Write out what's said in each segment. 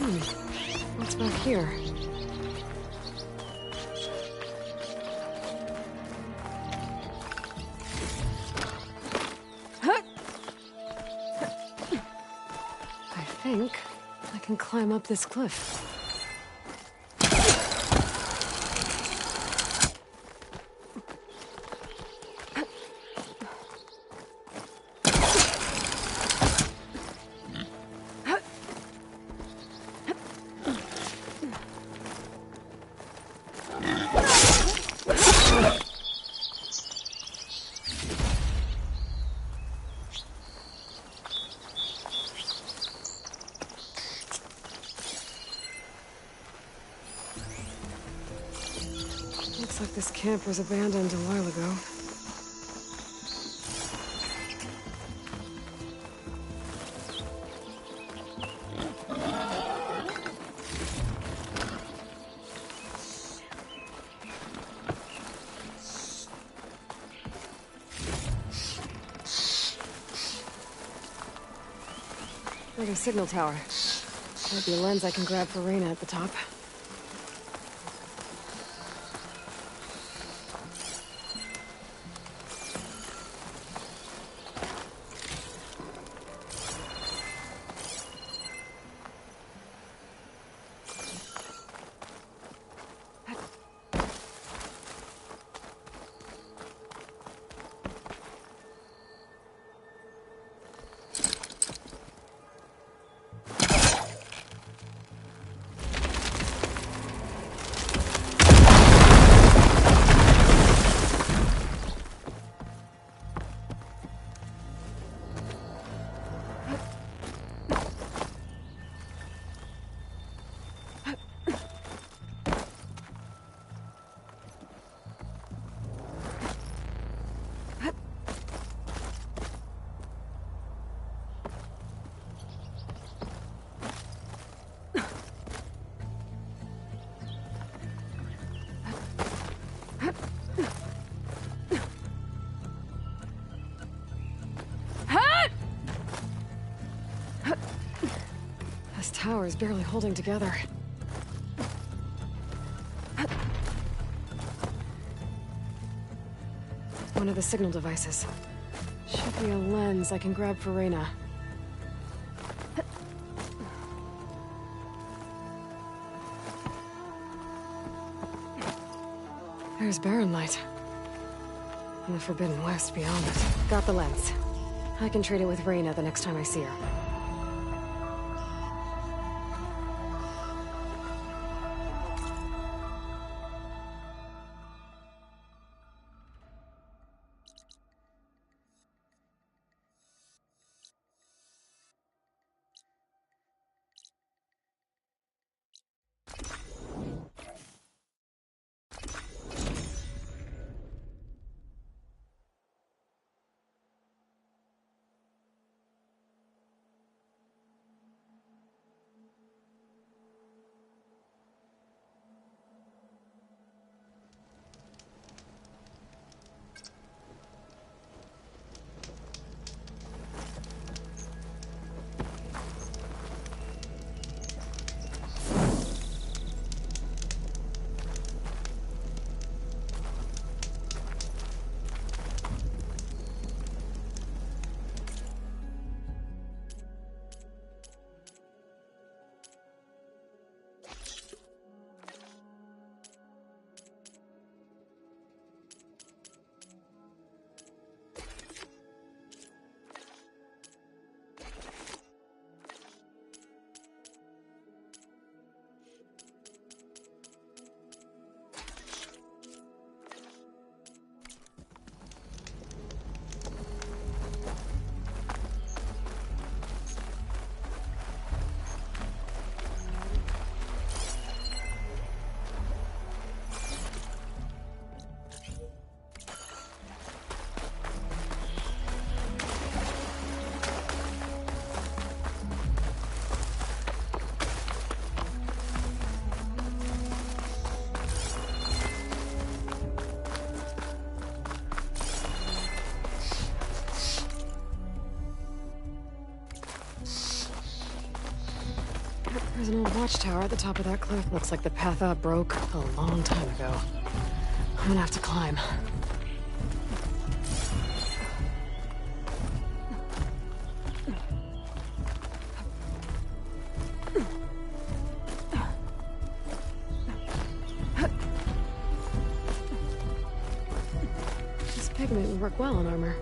What's back here? I think I can climb up this cliff. Looks like this camp was abandoned a while ago. Another signal tower. Might be a lens I can grab for Reyna at the top. This tower is barely holding together. One of the signal devices. Should be a lens I can grab for Reyna. There's Barren Light. And the Forbidden West beyond it. Got the lens. I can trade it with Reyna the next time I see her. There's an old watchtower at the top of that cliff. Looks like the path up broke a long time ago. I'm gonna have to climb. This pigment would work well on armor.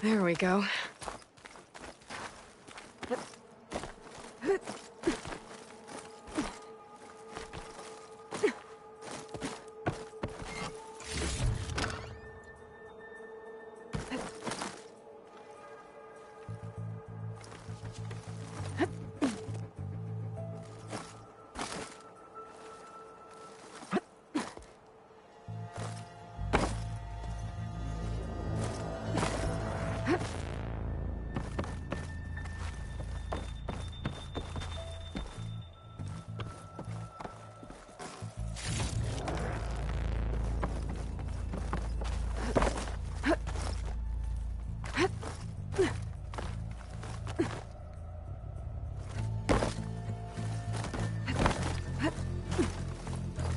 There we go.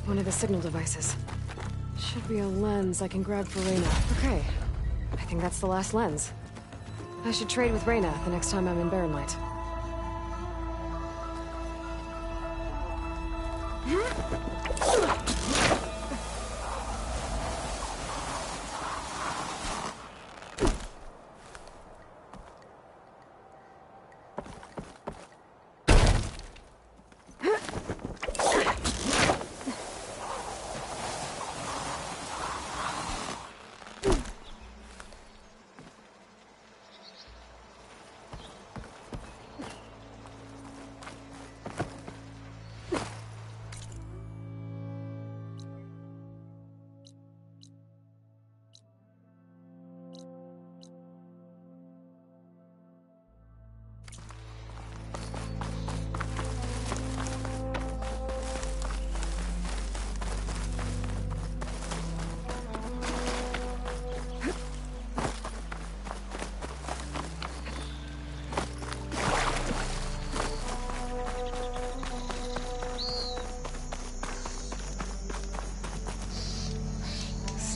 One of the signal devices. Should be a lens I can grab for Reyna. Okay. I think that's the last lens. I should trade with Reyna the next time I'm in Barren Light.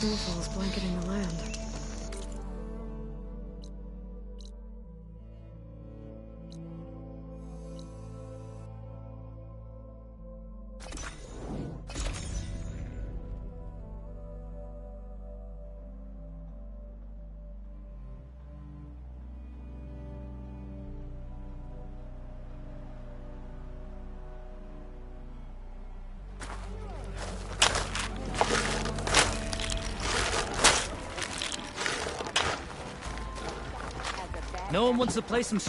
Snowfall's blanketing the land. No one wants to play some...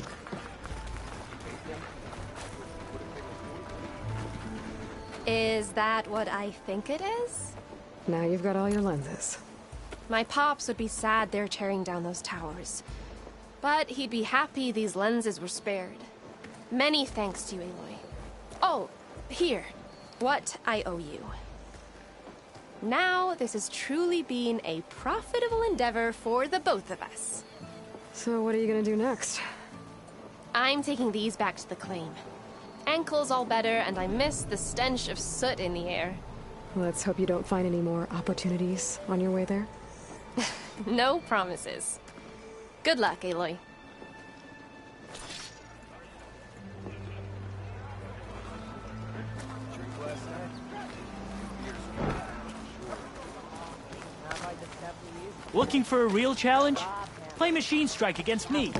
Is that what I think it is? Now you've got all your lenses. My pops would be sad they're tearing down those towers. But he'd be happy these lenses were spared. Many thanks to you, Aloy. Oh, here. What I owe you. Now, this has truly been a profitable endeavor for the both of us. So what are you gonna do next? I'm taking these back to the claim. Ankle's all better, and I miss the stench of soot in the air. Let's hope you don't find any more opportunities on your way there. No promises. Good luck, Aloy. Looking for a real challenge? Play Machine Strike against me.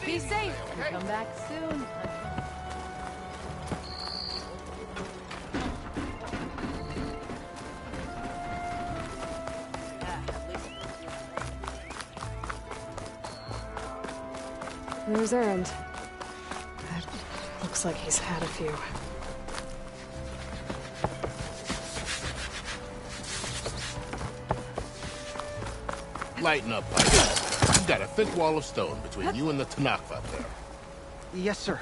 Be safe. Come back soon. There's Errand. That looks like he's had a few. Lighten up, Pike. You've got a thick wall of stone between you and the Tanakh up there. Yes, sir.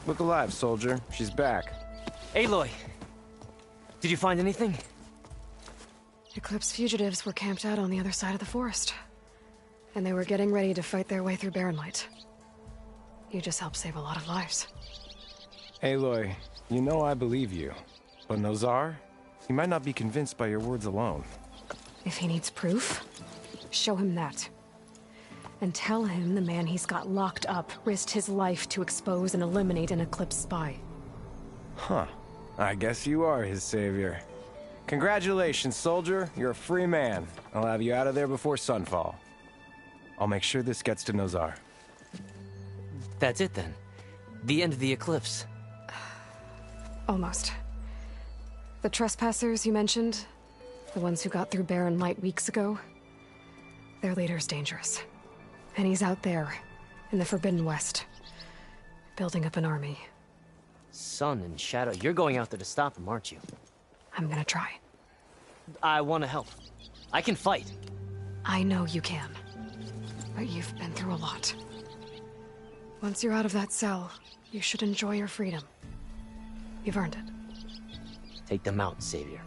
Look alive, soldier. She's back. Aloy, did you find anything? Eclipse fugitives were camped out on the other side of the forest. And they were getting ready to fight their way through Barren Light. You just helped save a lot of lives. Aloy, you know I believe you. But Nozar? He might not be convinced by your words alone. If he needs proof, show him that. And tell him the man he's got locked up risked his life to expose and eliminate an Eclipse spy. Huh. I guess you are his savior. Congratulations, soldier. You're a free man. I'll have you out of there before sunfall. I'll make sure this gets to Nozar. That's it then. The end of the Eclipse. Almost. The trespassers you mentioned, the ones who got through Barren Light weeks ago, their leader's dangerous. And he's out there, in the Forbidden West, building up an army. Sun and Shadow, you're going out there to stop him, aren't you? I'm gonna try. I want to help. I can fight. I know you can. But you've been through a lot. Once you're out of that cell, you should enjoy your freedom. You've earned it. Take them out, Savior.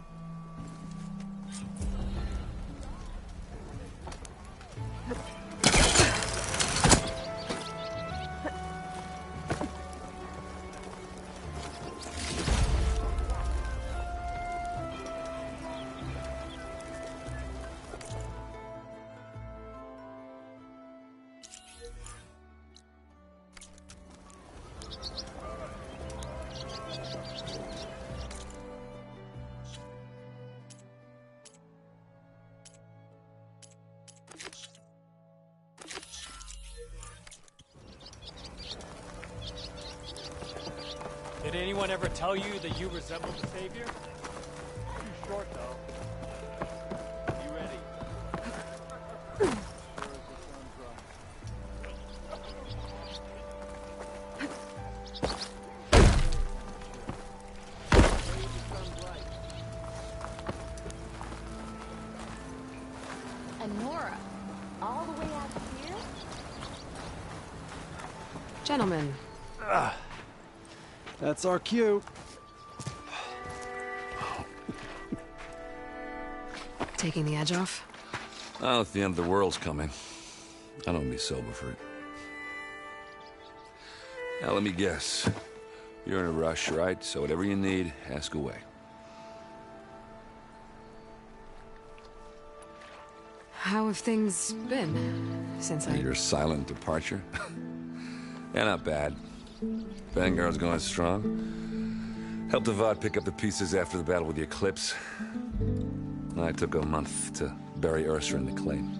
Did anyone ever tell you that you resemble the Savior? Too short, though. You ready? And Nora, all the way out here? Gentlemen, That's our cue. taking the edge off? Well, if the end of the world's coming, I don't be sober for it. Now, let me guess. You're in a rush, right? So whatever you need, ask away. How have things been since Your silent departure? Yeah, not bad. Vanguard's going strong. Helped Avad pick up the pieces after the battle with the Eclipse. I took a month to bury Ursa in the claim.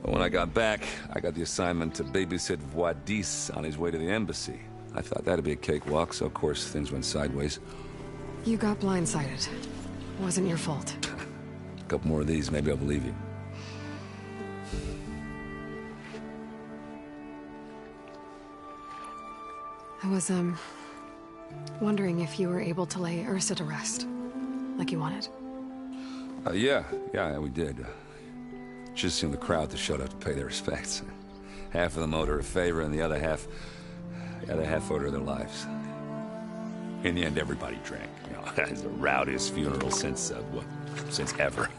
But when I got back, I got the assignment to babysit Voidis on his way to the embassy. I thought that'd be a cakewalk, so of course things went sideways. You got blindsided. Wasn't your fault. A couple more of these, maybe I'll believe you. I was, wondering if you were able to lay Ursa to rest, like you wanted. Yeah, we did. Just seemed the crowd that showed up to pay their respects. Half of them owed her a favor, and the other half owed her their lives. In the end, everybody drank. You know, it's the rowdiest funeral since ever.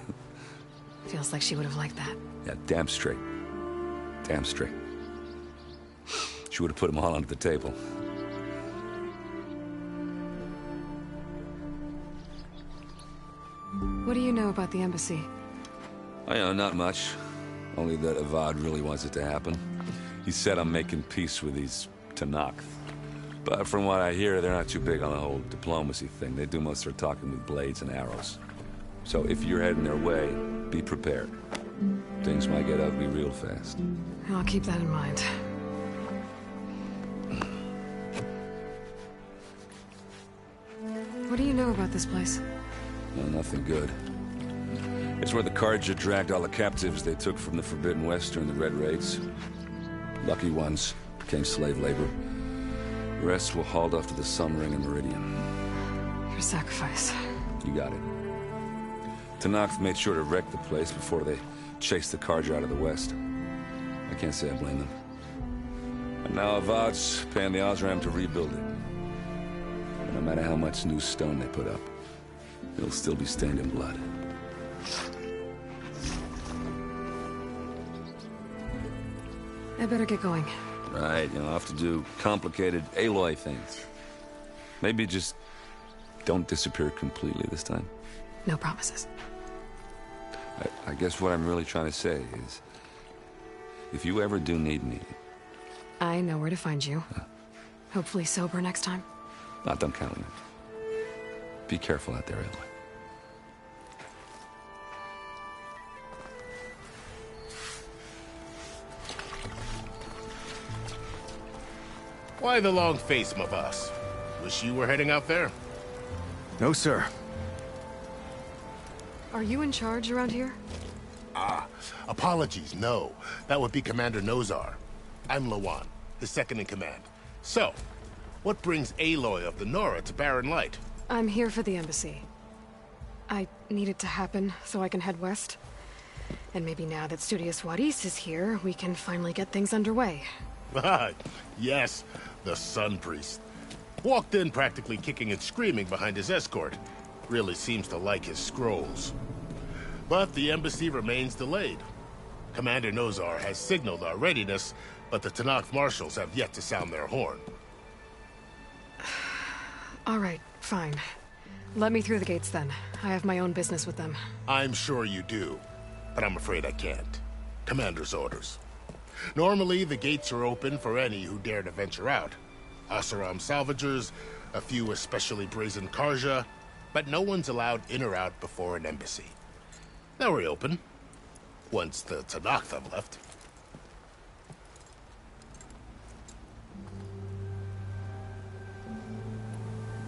Feels like she would have liked that. Yeah, damn straight. Damn straight. She would have put them all under the table. What do you know about the embassy? I know, not much. Only that Avad really wants it to happen. He said I'm making peace with these Tenakth. But from what I hear, they're not too big on the whole diplomacy thing. They do most of their talking with blades and arrows. So if you're heading their way, be prepared. Things might get ugly real fast. I'll keep that in mind. What do you know about this place? No, nothing good. It's where the Carja dragged all the captives they took from the Forbidden West during the Red Raids. Lucky ones became slave labor. The rest were hauled off to the Sun Ring and Meridian. Your sacrifice. You got it. Tenakth made sure to wreck the place before they chased the Carja out of the West. I can't say I blame them. And now Avad's paying the Osram to rebuild it. And no matter how much new stone they put up, it'll still be stained in blood. I better get going. Right, you'll have to do complicated Aloy things. Maybe just don't disappear completely this time. No promises. I guess what I'm really trying to say is, if you ever do need me... I know where to find you. Hopefully sober next time. Don't count on it. Be careful out there, Aloy. Why the long face, Mavas? Wish you were heading out there? No, sir. Are you in charge around here? Apologies, no. That would be Commander Nozar. I'm Lawan, his second in command. So, what brings Aloy of the Nora to Barren Light? I'm here for the embassy. I need it to happen so I can head west. And maybe now that Studious Wadis is here, we can finally get things underway. Yes, the Sun Priest. Walked in practically kicking and screaming behind his escort. Really seems to like his scrolls. But the embassy remains delayed. Commander Nozar has signaled our readiness, but the Tenakth marshals have yet to sound their horn. All right, fine. Let me through the gates then. I have my own business with them. I'm sure you do, but I'm afraid I can't. Commander's orders. Normally, the gates are open for any who dare to venture out. Oseram salvagers, a few especially brazen Carja, but no one's allowed in or out before an embassy. They'll reopen, once the Tenakth have left.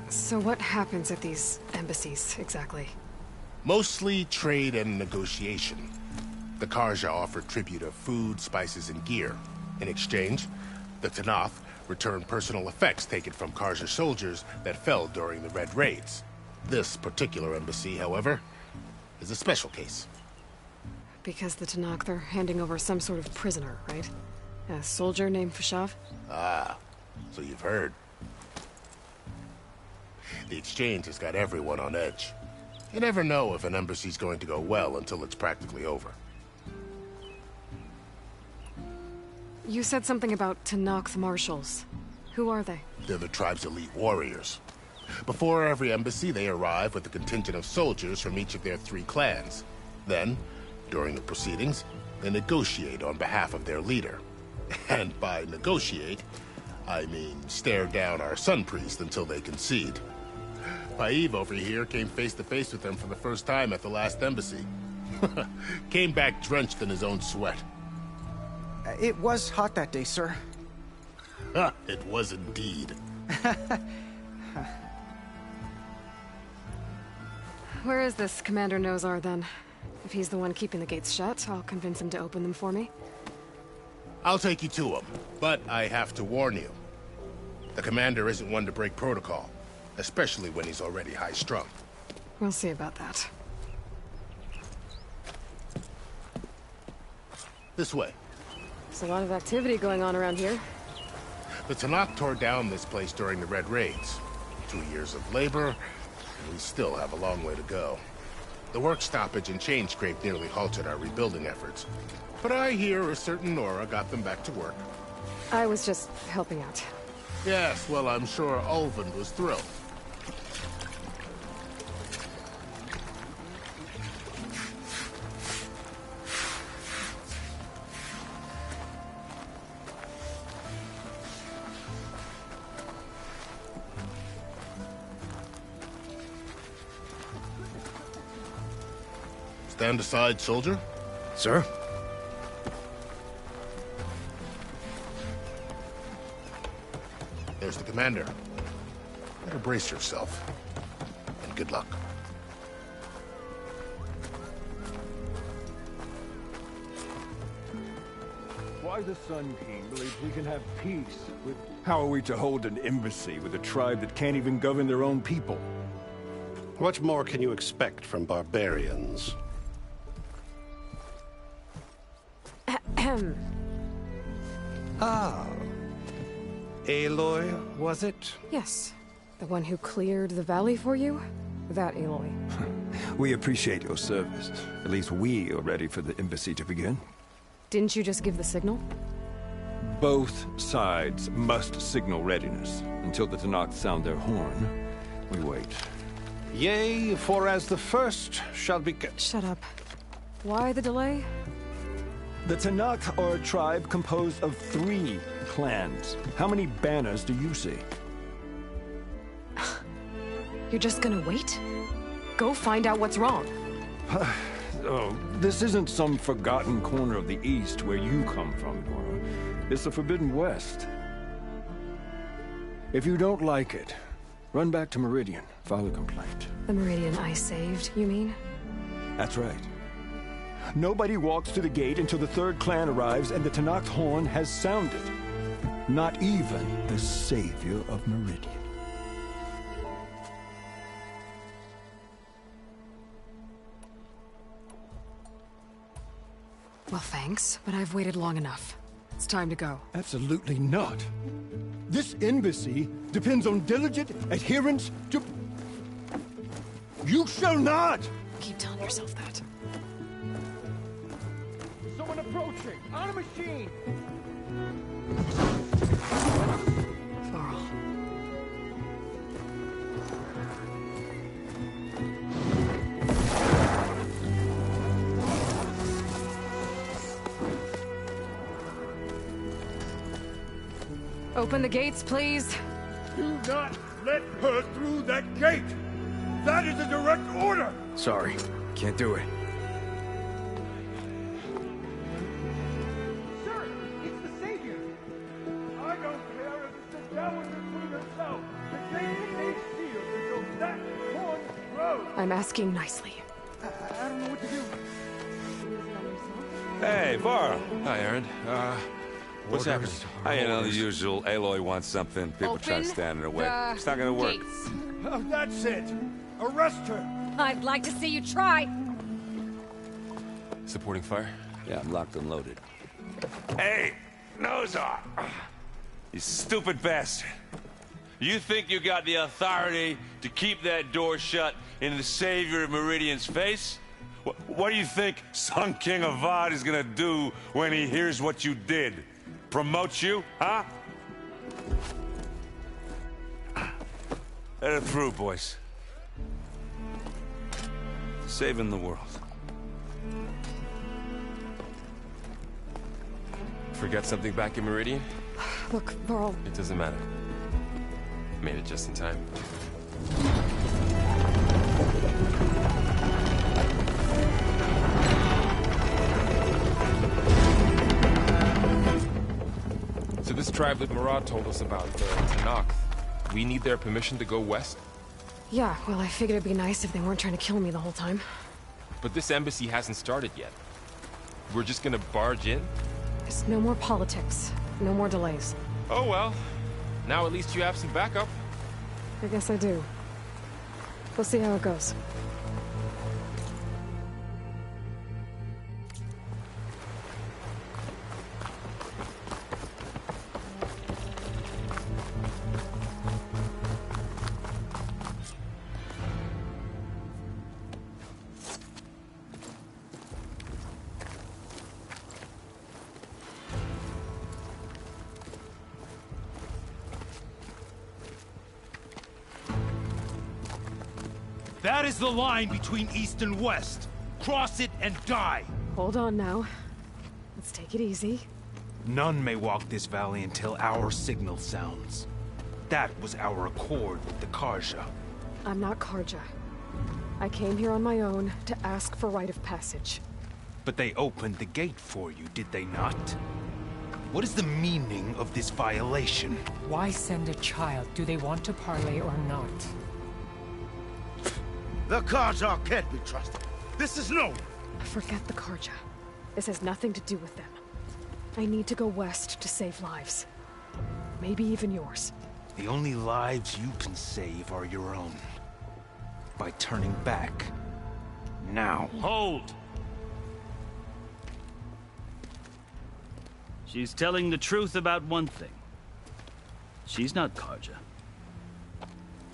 So what happens at these embassies, exactly? Mostly trade and negotiation. The Carja offer tribute of food, spices, and gear. In exchange, the Tenakth return personal effects taken from Carja soldiers that fell during the Red Raids. This particular embassy, however, is a special case. Because the Tenakth are handing over some sort of prisoner, right? A soldier named Fashav? Ah, so you've heard. The exchange has got everyone on edge. You never know if an embassy's going to go well until it's practically over. You said something about Tenakth marshals. Who are they? They're the tribe's elite warriors. Before every embassy, they arrive with a contingent of soldiers from each of their 3 clans. Then, during the proceedings, they negotiate on behalf of their leader. And by negotiate, I mean stare down our Sun Priest until they concede. Paiv over here came face to face with them for the first time at the last embassy. Came back drenched in his own sweat. It was hot that day, sir. It was indeed. Where is this Commander Nozar, then? If he's the one keeping the gates shut, I'll convince him to open them for me. I'll take you to him, but I have to warn you. The commander isn't one to break protocol, especially when he's already high-strung. We'll see about that. This way. There's a lot of activity going on around here. The Tenakth tore down this place during the Red Raids. 2 years of labor, and we still have a long way to go. The work stoppage and chain scrape nearly halted our rebuilding efforts. But I hear a certain Nora got them back to work. I was just helping out. Yes, well, I'm sure Ulvund was thrilled. Stand aside, soldier. Sir? There's the commander. Better brace yourself. And good luck. Why the Sun King believes we can have peace with... How are we to hold an embassy with a tribe that can't even govern their own people? What more can you expect from barbarians? Ahem. Ah. Aloy, was it? Yes. The one who cleared the valley for you? That Aloy. We appreciate your service. At least we are ready for the embassy to begin. Didn't you just give the signal? Both sides must signal readiness. Until the Tanakh sound their horn, we wait. Yea, for as the first shall be... Shut up. Why the delay? The Tanakh are a tribe composed of 3 clans. How many banners do you see? You're just gonna wait? Go find out what's wrong. Oh, this isn't some forgotten corner of the East where you come from, Gora. It's the Forbidden West. If you don't like it, run back to Meridian, file a complaint. The Meridian I saved, you mean? That's right. Nobody walks to the gate until the 3rd clan arrives and the Tanakh's horn has sounded. Not even the savior of Meridian. Well, thanks, but I've waited long enough. It's time to go. Absolutely not. This embassy depends on diligent adherence to... You shall not! Keep telling yourself that. Someone approaching! On a machine! Varl. Open the gates, please. Do not let her through that gate! That is a direct order! Sorry, can't do it. Sir, it's the Savior! I don't care if it's the Dowager Queen herself! The gate is sealed until that horn grows! I'm asking nicely. I don't know what to do. Hey, Varl. Hi, Aaron. What's happening? You know, the usual. Aloy wants something. People try to stand in her way. It's not gonna work. Oh, that's it! Arrest her! I'd like to see you try. Supporting fire? Yeah, I'm locked and loaded. Hey, Nozar! You stupid bastard. You think you got the authority to keep that door shut in the savior of Meridian's face? What do you think Sun King Avad is gonna do when he hears what you did? Promote you, huh? Let it through, boys. Saving the world. Forget something back in Meridian? Look, Varl. It doesn't matter. Made it just in time. So this tribe that Murad told us about, the Tanakh, we need their permission to go west? Yeah, well, I figured it'd be nice if they weren't trying to kill me the whole time. But this embassy hasn't started yet. We're just gonna barge in? There's no more politics. No more delays. Oh well. Now at least you have some backup. I guess I do. We'll see how it goes. That is the line between East and West. Cross it and die. Hold on now. Let's take it easy. None may walk this valley until our signal sounds. That was our accord with the Karja. I'm not Karja. I came here on my own to ask for rite of passage. But they opened the gate for you, did they not? What is the meaning of this violation? Why send a child? Do they want to parley or not? The Karja can't be trusted. This is no... Forget the Karja. This has nothing to do with them. I need to go west to save lives. Maybe even yours. The only lives you can save are your own. By turning back. Now. Hold! She's telling the truth about one thing. She's not Karja.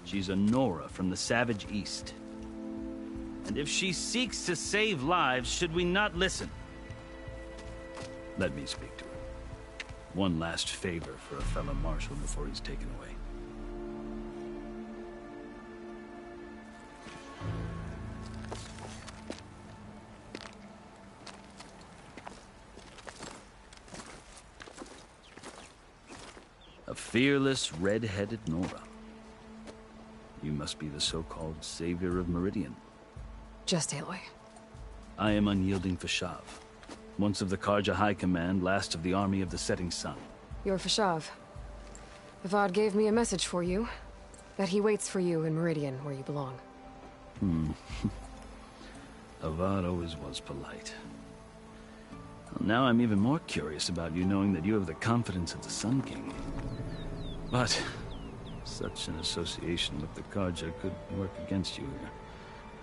She's a Nora from the Savage East. And if she seeks to save lives, should we not listen? Let me speak to her. One last favor for a fellow marshal before he's taken away. A fearless, red-headed Nora. You must be the so-called savior of Meridian. Just Aloy. I am unyielding Fashav. Once of the Karja High Command, last of the army of the Setting Sun. You're Fashav. Avad gave me a message for you. That he waits for you in Meridian, where you belong. Avad always was polite. Well, now I'm even more curious about you knowing that you have the confidence of the Sun King. But such an association with the Karja could work against you here,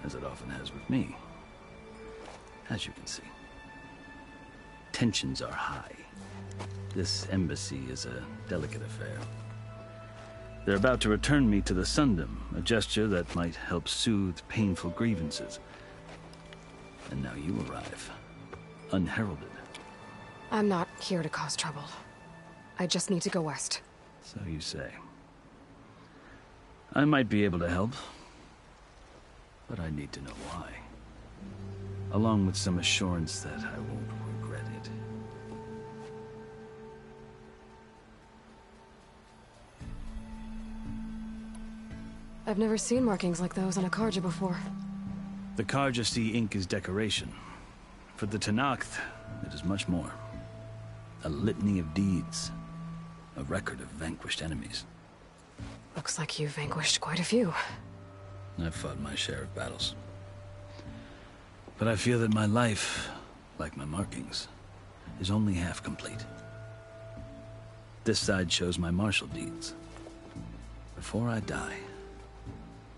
as it often has with me. As you can see. Tensions are high. This embassy is a delicate affair. They're about to return me to the Sundom, a gesture that might help soothe painful grievances. And now you arrive, unheralded. I'm not here to cause trouble. I just need to go west. So you say. I might be able to help, but I need to know why. Along with some assurance that I won't regret it. I've never seen markings like those on a Karja before. The Karja see ink as decoration. For the Tenakth, it is much more. A litany of deeds. A record of vanquished enemies. Looks like you've vanquished quite a few. I've fought my share of battles. But I feel that my life, like my markings, is only half complete. This side shows my martial deeds. Before I die,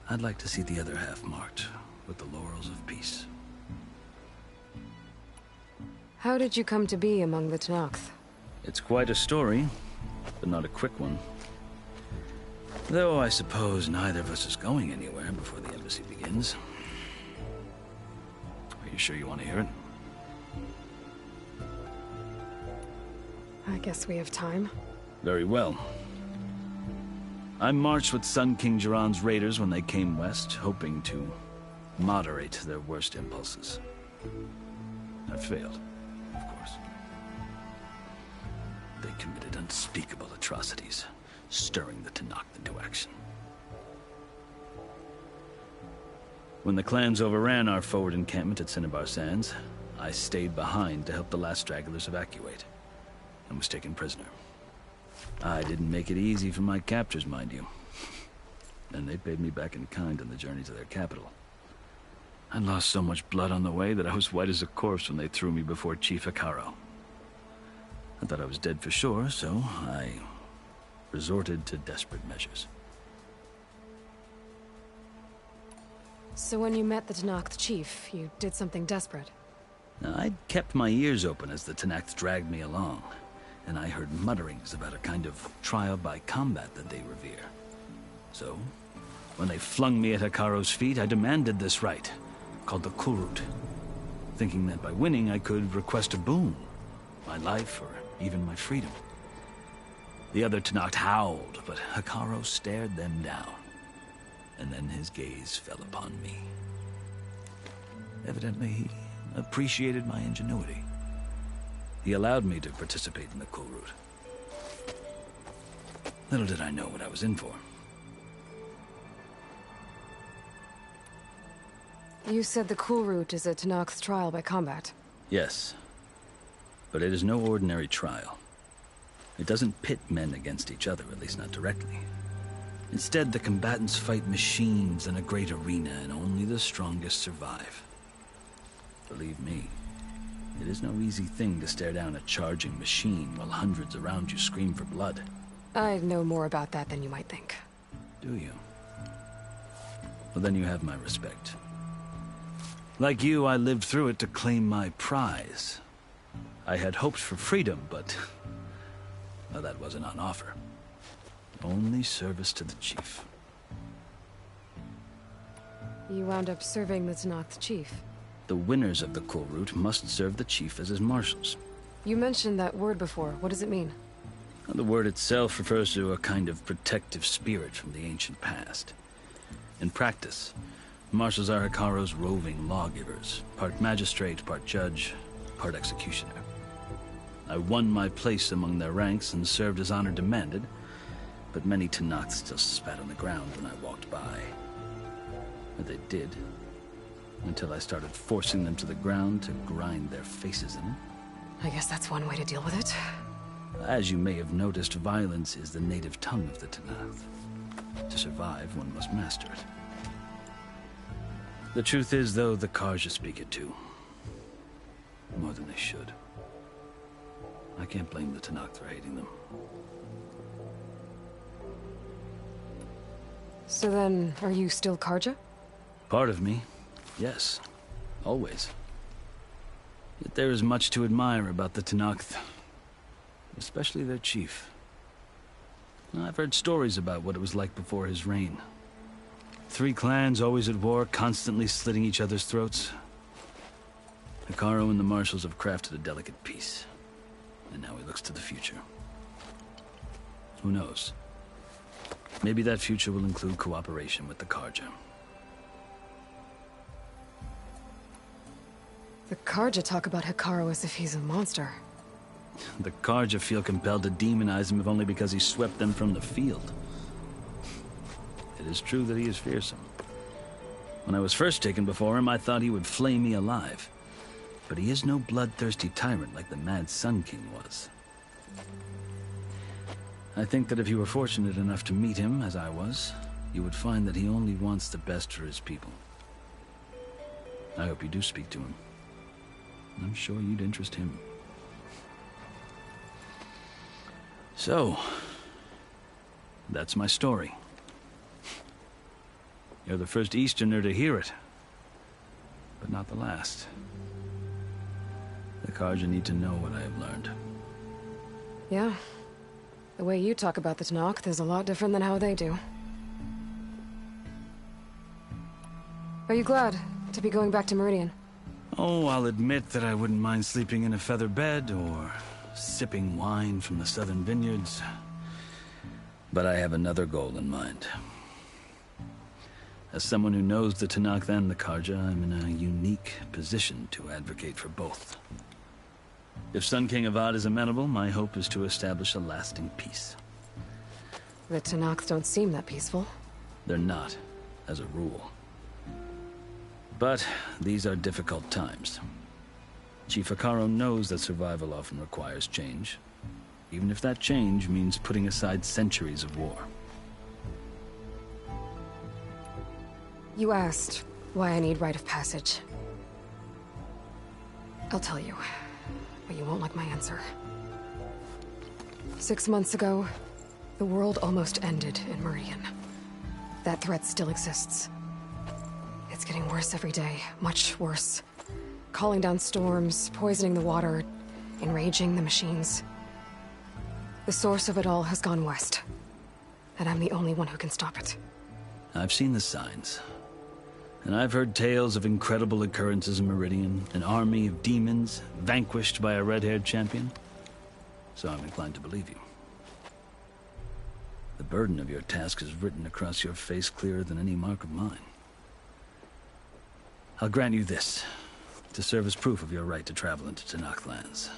I'd like to see the other half marked with the laurels of peace. How did you come to be among the Tenakth? It's quite a story, but not a quick one. Though I suppose neither of us is going anywhere before the embassy begins. Are you sure you want to hear it? I guess we have time. Very well. I marched with Sun King Jiran's raiders when they came west, hoping to moderate their worst impulses. I failed, of course. They committed unspeakable atrocities, stirring the Tenakth into action. When the clans overran our forward encampment at Cinnabar Sands, I stayed behind to help the last stragglers evacuate, and was taken prisoner. I didn't make it easy for my captors, mind you. And they paid me back in kind on the journey to their capital. I lost so much blood on the way that I was white as a corpse when they threw me before Chief Hekaro. I thought I was dead for sure, so I resorted to desperate measures. So when you met the Tenakth chief, you did something desperate? Now, I'd kept my ears open as the Tenakth dragged me along, and I heard mutterings about a kind of trial by combat that they revere. So, when they flung me at Hekaro's feet, I demanded this right, called the Kurut, thinking that by winning I could request a boon, my life or even my freedom. The other Tenakth howled, but Hekaro stared them down. and then his gaze fell upon me. Evidently, he appreciated my ingenuity. He allowed me to participate in the cool route. Little did I know what I was in for. You said the cool route is a Tenakth's trial by combat. Yes, but it is no ordinary trial. It doesn't pit men against each other, at least not directly. Instead, the combatants fight machines in a great arena, and only the strongest survive. Believe me, it is no easy thing to stare down a charging machine while hundreds around you scream for blood. I know more about that than you might think. Do you? Well, then you have my respect. Like you, I lived through it to claim my prize. I had hoped for freedom, but... well, that wasn't on offer. Only service to the chief. You wound up serving the Tenakth's chief. The winners of the cool route must serve the chief as his marshals. You mentioned that word before. What does it mean? Well, the word itself refers to a kind of protective spirit from the ancient past. In practice, marshals are Hekarro's roving lawgivers, part magistrate, part judge, part executioner. I won my place among their ranks and served as honor demanded, but many Tenakths still spat on the ground when I walked by. But they did, until I started forcing them to the ground to grind their faces in it. I guess that's one way to deal with it. As you may have noticed, violence is the native tongue of the Tenakth. To survive, one must master it. The truth is, though, the Carja speak it too. More than they should. I can't blame the Tenakth for hating them. So then, are you still Carja? Part of me, yes. Always. Yet there is much to admire about the Tenakth. Especially their chief. I've heard stories about what it was like before his reign. 3 clans always at war, constantly slitting each other's throats. Hekarro and the marshals have crafted a delicate peace. And now he looks to the future. Who knows? Maybe that future will include cooperation with the Carja. The Carja talk about Hekarro as if he's a monster. The Carja feel compelled to demonize him if only because he swept them from the field. It is true that he is fearsome. When I was first taken before him, I thought he would flay me alive. But he is no bloodthirsty tyrant like the Mad Sun King was. I think that if you were fortunate enough to meet him, as I was, you would find that he only wants the best for his people. I hope you do speak to him. I'm sure you'd interest him. So, that's my story. You're the first Easterner to hear it, but not the last. The Carja need to know what I have learned. Yeah. The way you talk about the Tenakth is a lot different than how they do. Are you glad to be going back to Meridian? Oh, I'll admit that I wouldn't mind sleeping in a feather bed or sipping wine from the southern vineyards. But I have another goal in mind. As someone who knows the Tenakth and the Carja, I'm in a unique position to advocate for both. If Sun King Avad is amenable, my hope is to establish a lasting peace. The Tenakth don't seem that peaceful. They're not, as a rule. But these are difficult times. Chief Hekarro knows that survival often requires change, even if that change means putting aside centuries of war. You asked why I need rite of passage. I'll tell you, but you won't like my answer. 6 months ago, the world almost ended in Meridian. That threat still exists. It's getting worse every day, much worse. Calling down storms, poisoning the water, enraging the machines. The source of it all has gone west, and I'm the only one who can stop it. I've seen the signs. And I've heard tales of incredible occurrences in Meridian, an army of demons vanquished by a red-haired champion. So I'm inclined to believe you. The burden of your task is written across your face clearer than any mark of mine. I'll grant you this, to serve as proof of your right to travel into Tenakth lands.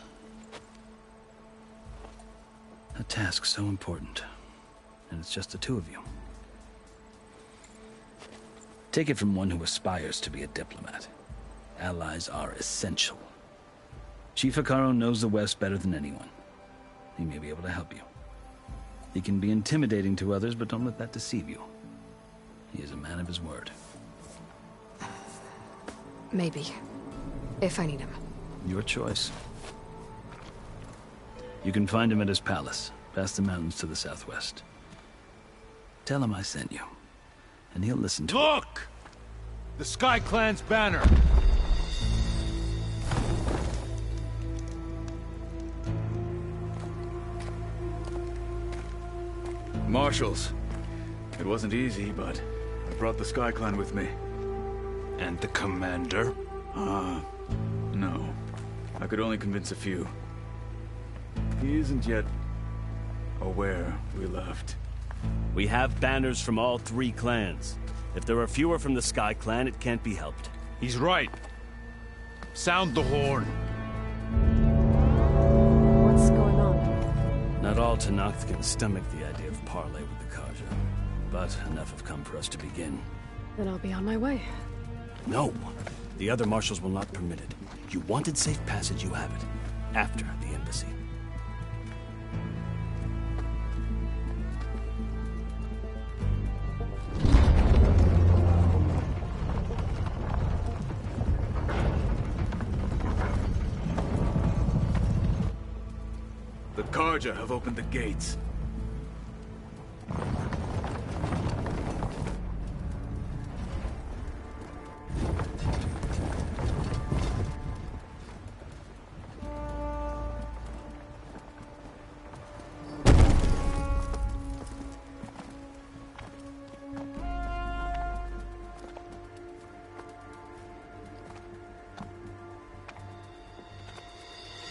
A task so important, and it's just the two of you. Take it from one who aspires to be a diplomat. Allies are essential. Chief Hekarro knows the West better than anyone. He may be able to help you. He can be intimidating to others, but don't let that deceive you. He is a man of his word. Maybe. If I need him. Your choice. You can find him at his palace, past the mountains to the southwest. Tell him I sent you, and he'll listen to it. Look! The Sky Clan's banner! Marshals. It wasn't easy, but I brought the Sky Clan with me. And the commander? No. I could only convince a few. He isn't yet aware we left. We have banners from all 3 clans. If there are fewer from the Sky Clan, it can't be helped. He's right. Sound the horn. What's going on? Not all Tenakth can stomach the idea of parley with the Carja, but enough have come for us to begin. Then I'll be on my way. No! The other marshals will not permit it. You wanted safe passage, you have it. After the embassy. The Carja have opened the gates.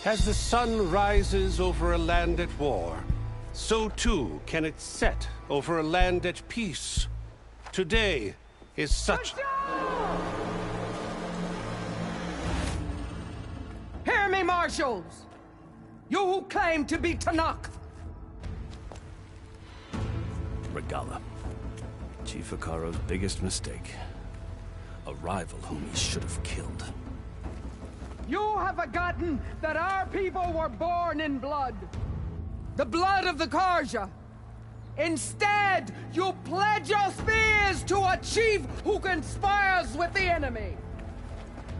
As the sun rises over a land at war, so too can it set over a land at peace. Today is such... Hear me, marshals! You who claim to be Tenakth! Regala. Chief Hekarro's biggest mistake. A rival whom he should have killed. You have forgotten that our people were born in blood. The blood of the Carja. Instead, you pledge your spears to a chief who conspires with the enemy.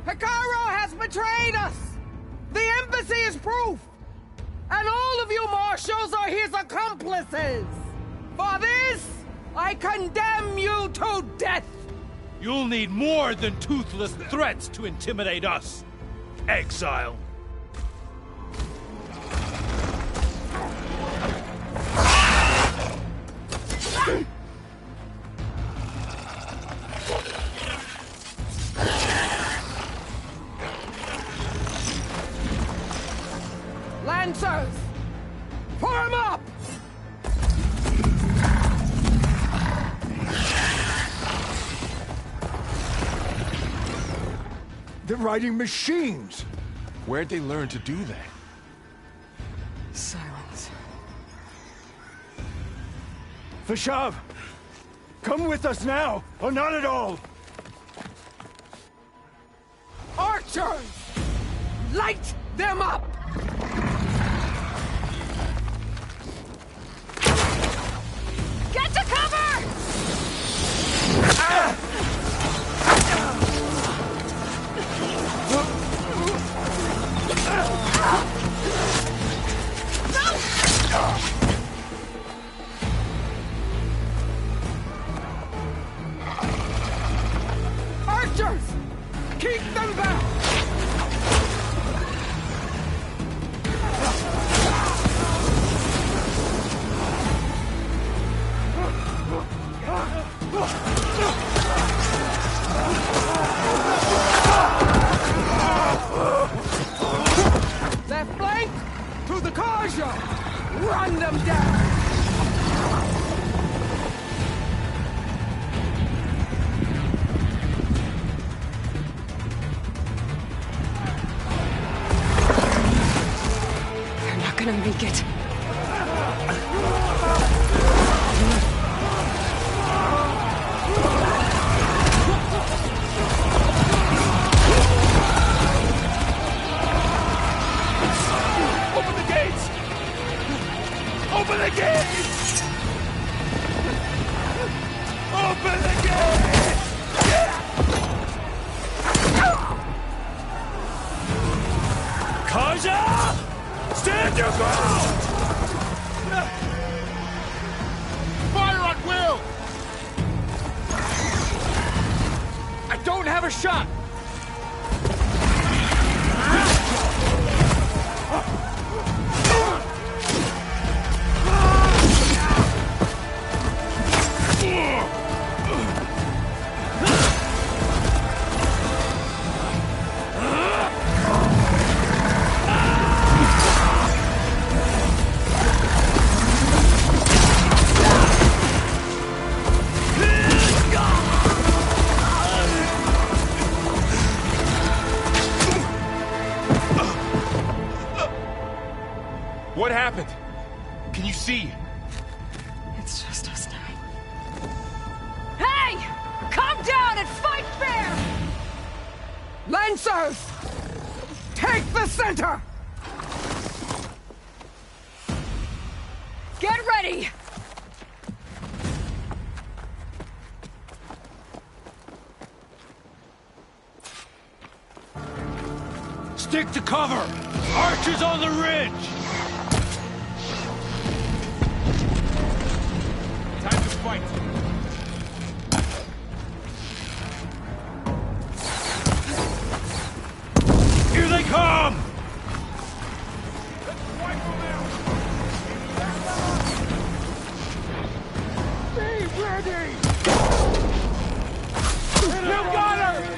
Hekarro has betrayed us. The embassy is proof. And all of you marshals are his accomplices. For this, I condemn you to death. You'll need more than toothless threats to intimidate us. Exile. Lancers, form up! They're riding machines! Where'd they learn to do that? Silence. Fashav! Come with us now, or not at all! Archers! Light them up! Get to cover! Archers! Keep them back! Left flank! To the Carja! Run them down! gonna make it. Open the gates! Open the gates! Open the gates! Kaja! Stand your ground! Fire on Will! I don't have a shot! What happened? Can you see? It's just us now. Hey! Come down and fight fair! Lancers! Take the center! Get ready! Stick to cover! Archers on the ridge! Time to fight! Here they come! Be ready! You got her!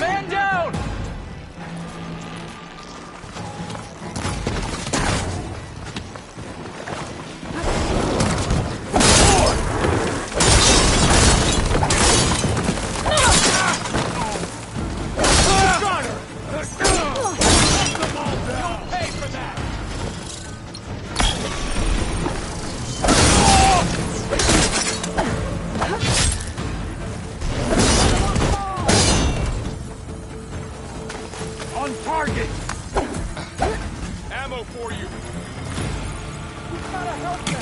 Man down! On target! Ammo for you! We gotta help them!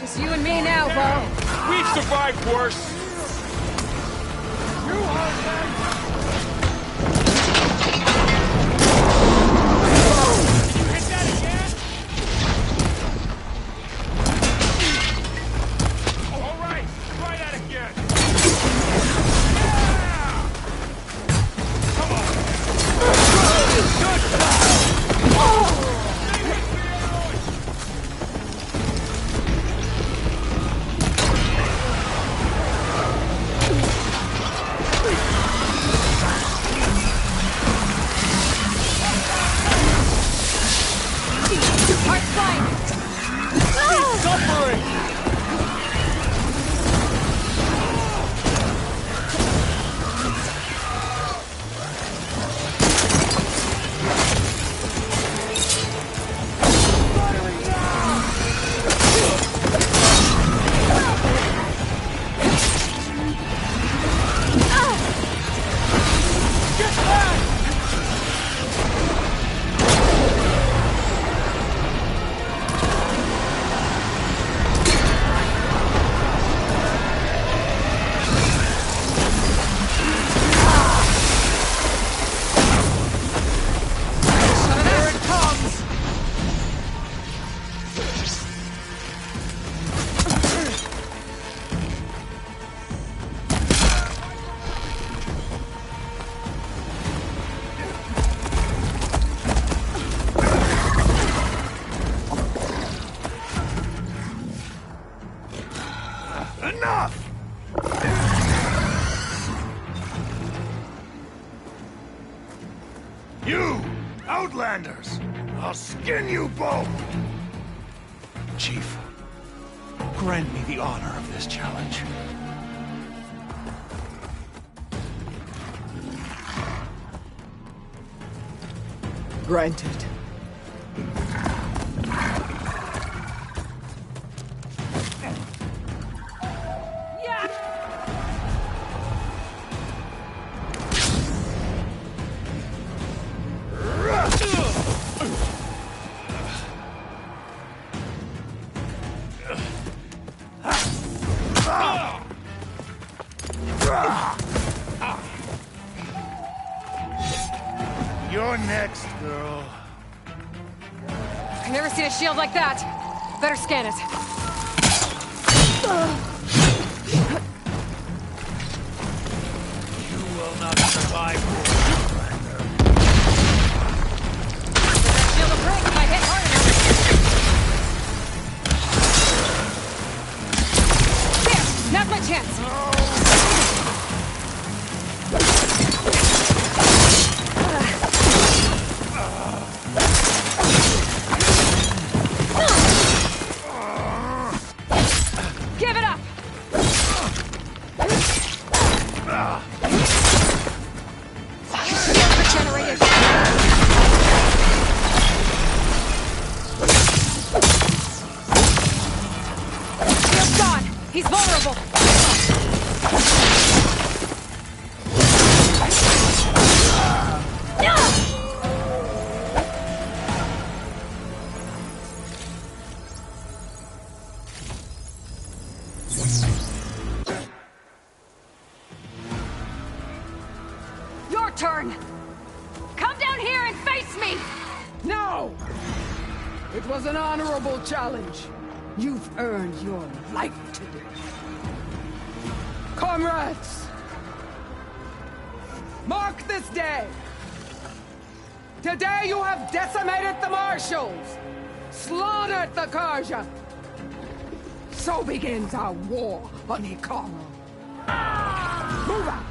Just you and me now, Bo. We've survived worse! You hold them! You hit that again? All right, try that again! Yeah! Come on! Good shot! Enough! You, Outlanders! I'll skin you both! Chief, grant me the honor of this challenge. Granted. You're next, girl. I've never seen a shield like that. Better scan it. You will not survive. Shield will break if I hit hard enough. There! Now's my chance! Give it up! Shield regenerated! Shield's gone! He's vulnerable! Your turn! Come down here and face me! No! It was an honorable challenge. You've earned your life today. Comrades! Mark this day! Today you have decimated the Marshals! Slaughtered the Karja! So begins our war on Hikaru. Move out!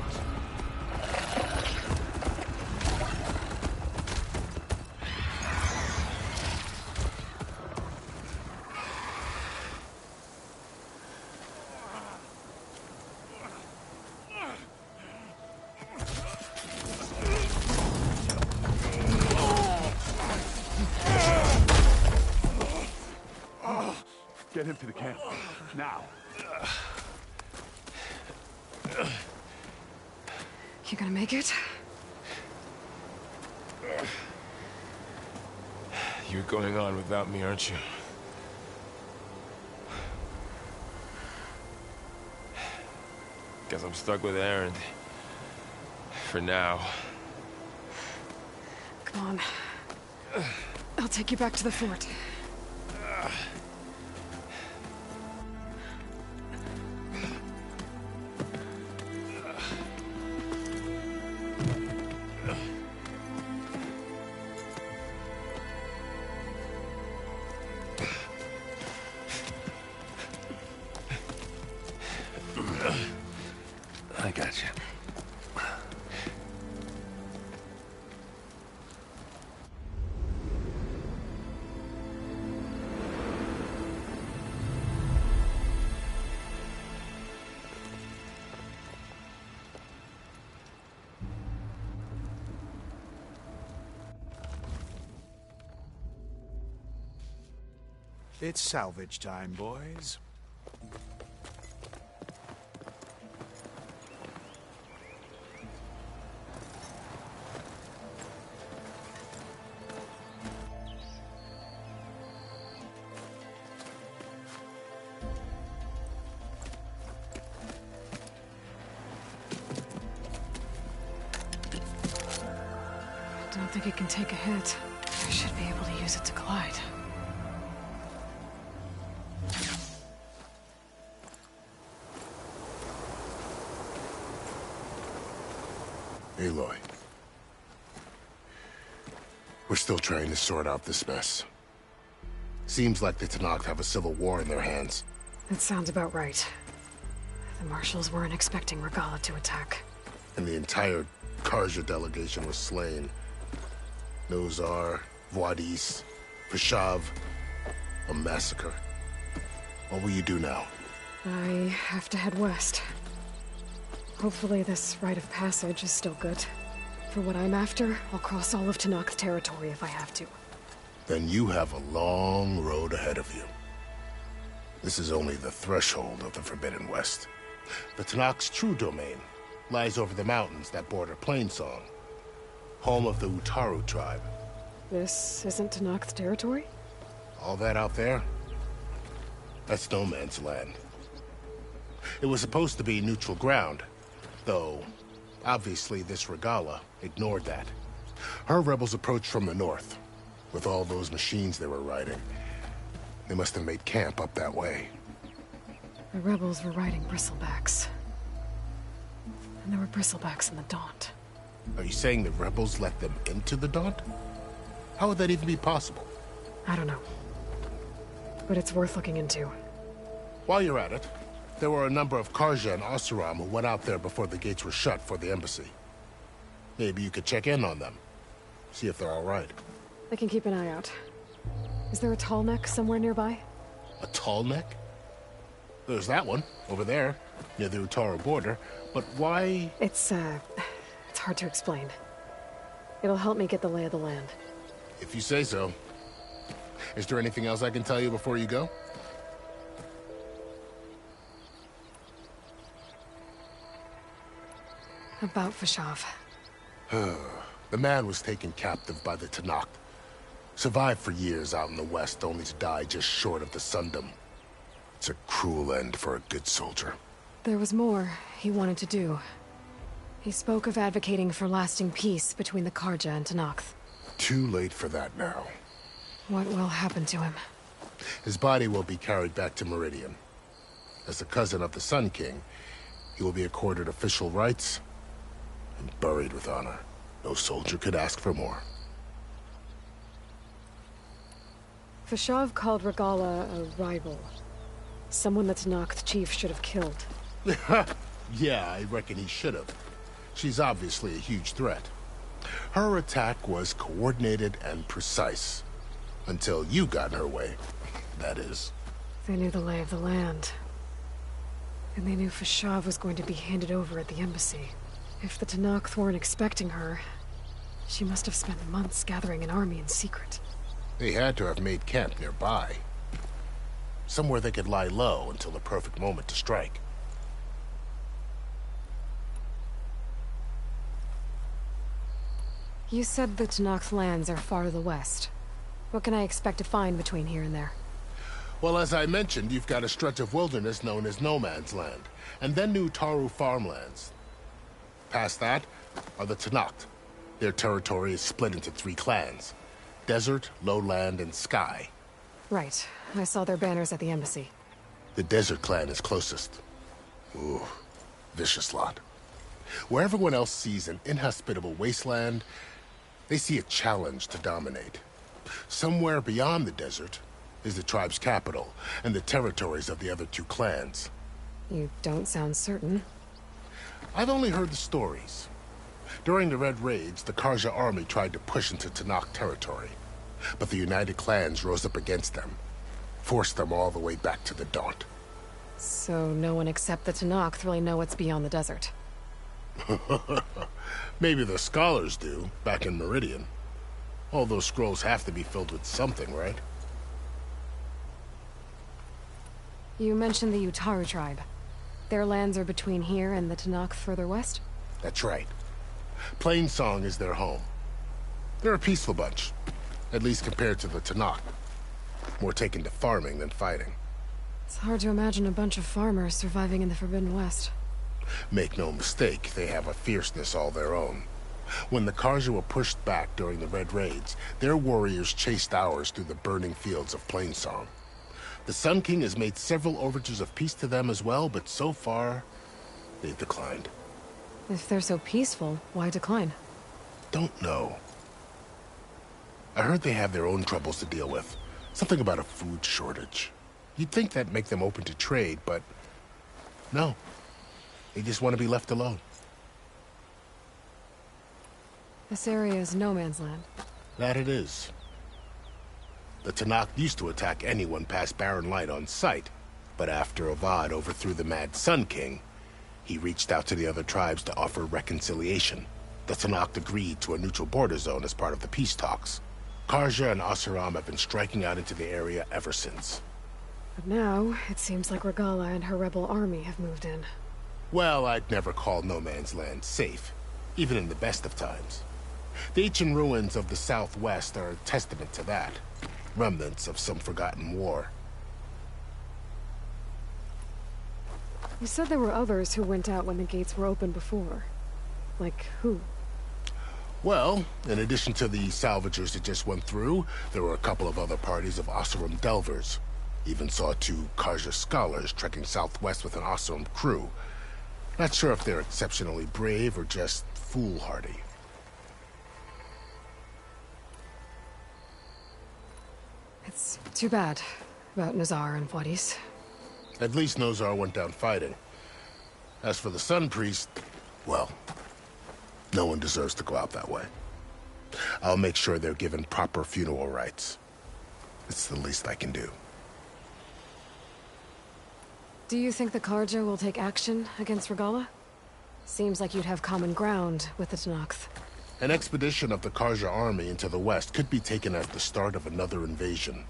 Get him to the camp. Now. You gonna make it? You're going on without me, aren't you? Guess I'm stuck with Aaron. For now. Come on. I'll take you back to the fort. I got you. It's salvage time, boys. I don't think it can take a hit. I should be able to use it to glide. Aloy. We're still trying to sort out this mess. Seems like the Tenakth have a civil war in their hands. That sounds about right. The marshals weren't expecting Regala to attack. And the entire Karja delegation was slain. Nozar, Voidis, Vashav. A massacre. What will you do now? I have to head west. Hopefully this rite of passage is still good. For what I'm after, I'll cross all of Tenakth territory if I have to. Then you have a long road ahead of you. This is only the threshold of the Forbidden West. The Tenakth's true domain lies over the mountains that border Plainsong, home of the Utaru tribe. This isn't Tenakth territory? All that out there? That's no man's land. It was supposed to be neutral ground, though obviously this Regala ignored that. Her rebels approached from the north, with all those machines they were riding. They must have made camp up that way. The rebels were riding bristlebacks. And there were bristlebacks in the Daunt. Are you saying the rebels let them into the Daunt? How would that even be possible? I don't know. But it's worth looking into. While you're at it, there were a number of Karja and Oseram who went out there before the gates were shut for the embassy. Maybe you could check in on them. See if they're all right. I can keep an eye out. Is there a tall neck somewhere nearby? A tall neck? There's that one, over there, near the Utaru border. But why? It's hard to explain. It'll help me get the lay of the land. If you say so. Is there anything else I can tell you before you go? About Vashav. The man was taken captive by the Tenakth. Survived for years out in the west, only to die just short of the Sundom. It's a cruel end for a good soldier. There was more he wanted to do. He spoke of advocating for lasting peace between the Karja and Tenakth. Too late for that now. What will happen to him? His body will be carried back to Meridian. As the cousin of the Sun King, he will be accorded official rights and buried with honor. No soldier could ask for more. Vashav called Regala a rival. Someone the Tenakth chief should have killed. Yeah, I reckon he should have. She's obviously a huge threat. Her attack was coordinated and precise. Until you got in her way, that is. They knew the lay of the land. And they knew Vashav was going to be handed over at the embassy. If the Tenakth weren't expecting her, she must have spent months gathering an army in secret. They had to have made camp nearby. Somewhere they could lie low until the perfect moment to strike. You said the Tenakth lands are far to the west. What can I expect to find between here and there? Well, as I mentioned, you've got a stretch of wilderness known as No Man's Land, and then New Taru farmlands. Past that are the Tenakth. Their territory is split into 3 clans: Desert, Lowland, and Sky. Right. I saw their banners at the embassy. The Desert clan is closest. Ooh, vicious lot. Where everyone else sees an inhospitable wasteland, they see a challenge to dominate. Somewhere beyond the desert is the tribe's capital and the territories of the other 2 clans. You don't sound certain. I've only heard the stories. During the Red Raids, the Karja army tried to push into Tenakth territory, but the United Clans rose up against them, forced them all the way back to the Daunt. So no one except the Tenakth really know what's beyond the desert. Maybe the scholars do, back in Meridian. All those scrolls have to be filled with something, right? You mentioned the Utaru tribe. Their lands are between here and the Tenakth further west? That's right. Plainsong is their home. They're a peaceful bunch, at least compared to the Tenakth. More taken to farming than fighting. It's hard to imagine a bunch of farmers surviving in the Forbidden West. Make no mistake, they have a fierceness all their own. When the Karja were pushed back during the Red Raids, their warriors chased ours through the burning fields of Plainsong. The Sun King has made several overtures of peace to them as well, but so far, they've declined. If they're so peaceful, why decline? Don't know. I heard they have their own troubles to deal with. Something about a food shortage. You'd think that'd make them open to trade, but no. They just want to be left alone. This area is no man's land. That it is. The Tenakth used to attack anyone past Barren Light on sight, but after Avad overthrew the Mad Sun King, he reached out to the other tribes to offer reconciliation. The Tenakth agreed to a neutral border zone as part of the peace talks. Karja and Oseram have been striking out into the area ever since. But now, it seems like Regala and her rebel army have moved in. Well, I'd never call no man's land safe, even in the best of times. The ancient ruins of the southwest are a testament to that. Remnants of some forgotten war. You said there were others who went out when the gates were open before. Like who? Well, in addition to the salvagers that just went through, there were a couple of other parties of Oseram delvers. Even saw 2 Karja scholars trekking southwest with an Oseram crew. Not sure if they're exceptionally brave or just foolhardy. It's too bad about Nazar and Wadis. At least Nozar went down fighting. As for the Sun Priest, well, no one deserves to go out that way. I'll make sure they're given proper funeral rites. It's the least I can do. Do you think the Karja will take action against Regala? Seems like you'd have common ground with the Tenakth. An expedition of the Karja army into the west could be taken at the start of another invasion.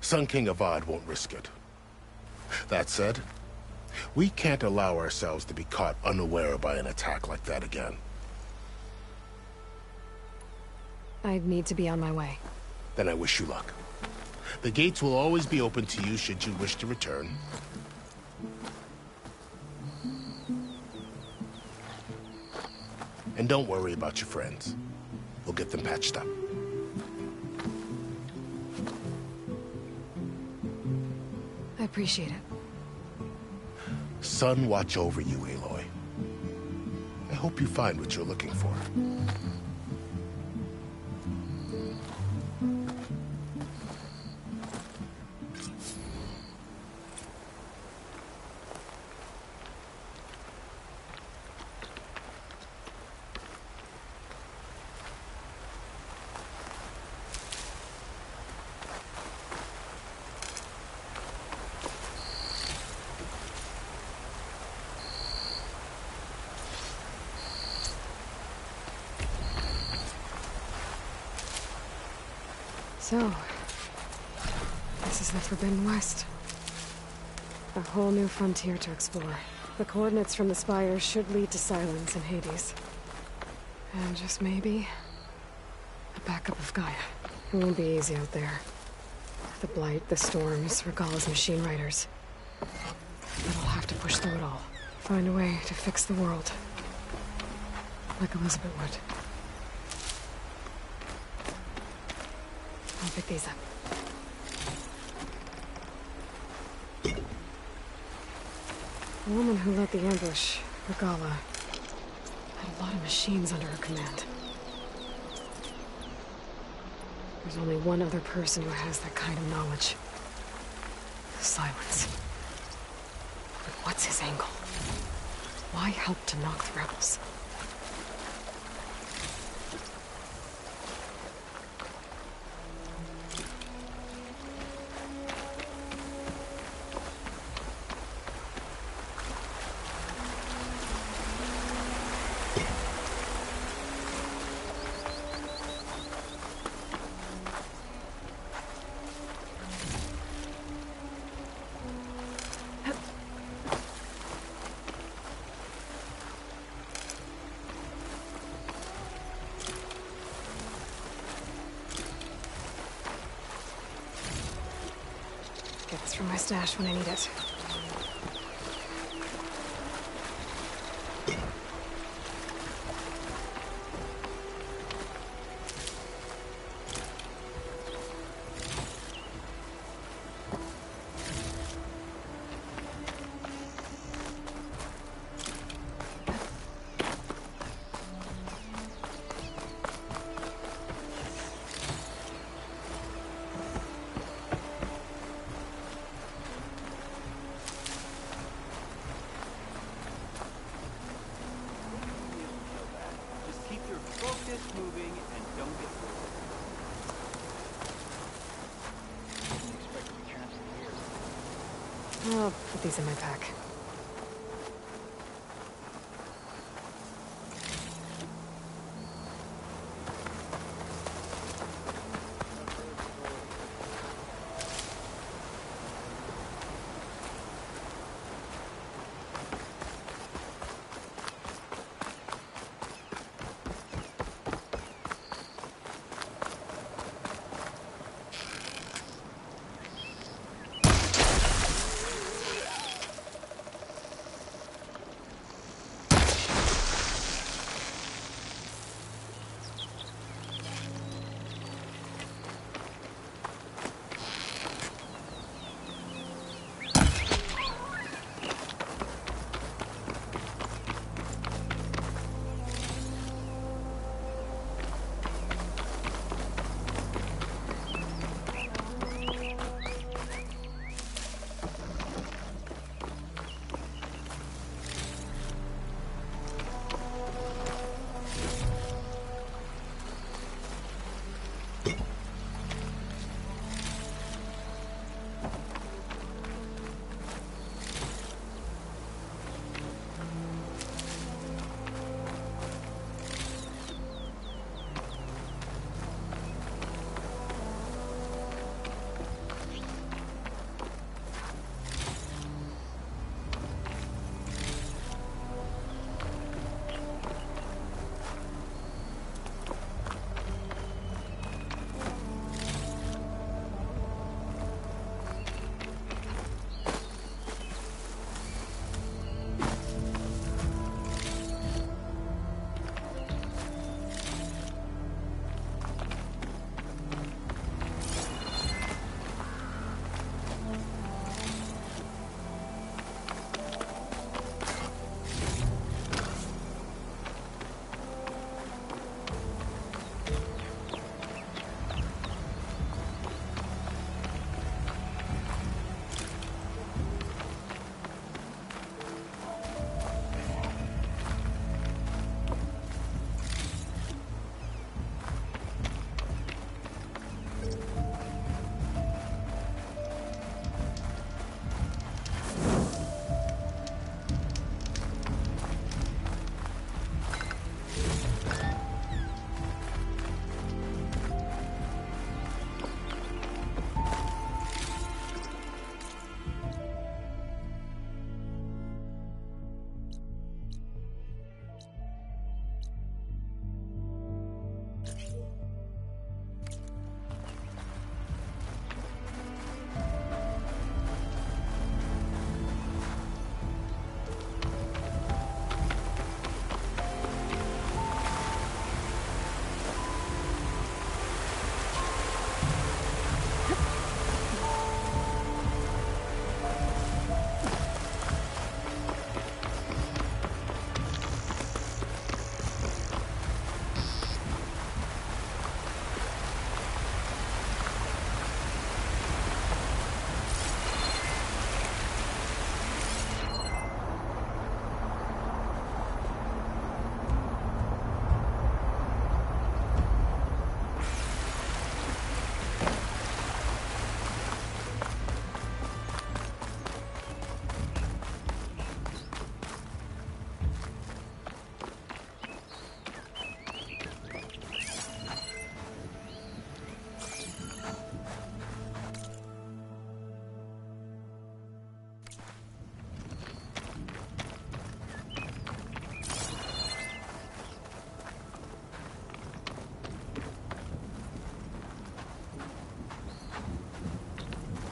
Sun King Avad won't risk it. That said, we can't allow ourselves to be caught unaware by an attack like that again. I'd need to be on my way. Then I wish you luck. The gates will always be open to you should you wish to return. And don't worry about your friends. We'll get them patched up. I appreciate it. Sun watch over you, Aloy. I hope you find what you're looking for. So, this is the Forbidden West. A whole new frontier to explore. The coordinates from the spires should lead to silence in Hades. And just maybe, a backup of Gaia. It won't be easy out there. The Blight, the Storms, Regala's machine riders. But I'll have to push through it all. Find a way to fix the world. Like Elizabeth would. I'll pick these up. The woman who led the ambush, Regala, had a lot of machines under her command. There's only one other person who has that kind of knowledge. The Silence. But what's his angle? Why help to knock the rebels? Get this from my stash when I need it. put these in my pack.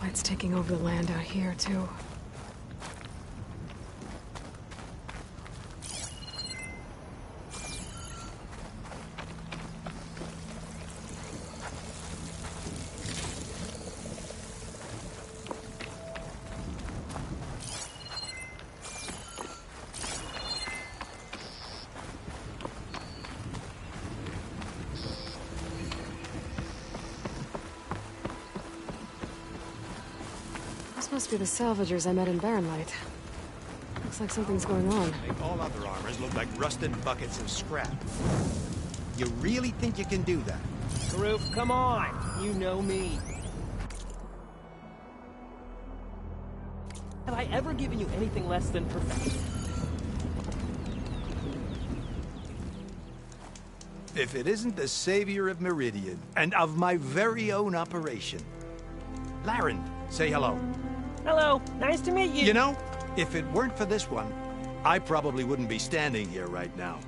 It's taking over the land out here, too. This must be the salvagers I met in Barren Light. Looks like something's going on. Make all other armors look like rusted buckets of scrap. You really think you can do that? Karoof, come on! You know me. Have I ever given you anything less than perfection? If it isn't the savior of Meridian, and of my very own operation. Laren, say hello. Hello, nice to meet you. You know, if it weren't for this one, I probably wouldn't be standing here right now.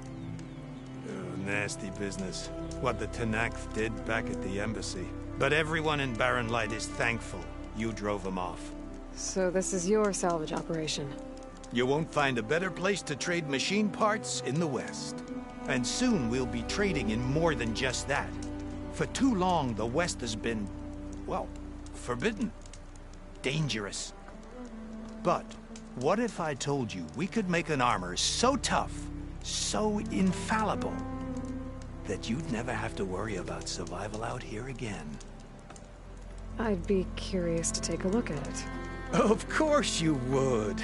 Oh, nasty business. What the Tenakth did back at the embassy. But everyone in Barren Light is thankful you drove them off. So this is your salvage operation? You won't find a better place to trade machine parts in the West. And soon we'll be trading in more than just that. For too long, the West has been, well, forbidden. Dangerous. But what if I told you we could make an armor so tough, so infallible, that you'd never have to worry about survival out here again? I'd be curious to take a look at it. Of course you would.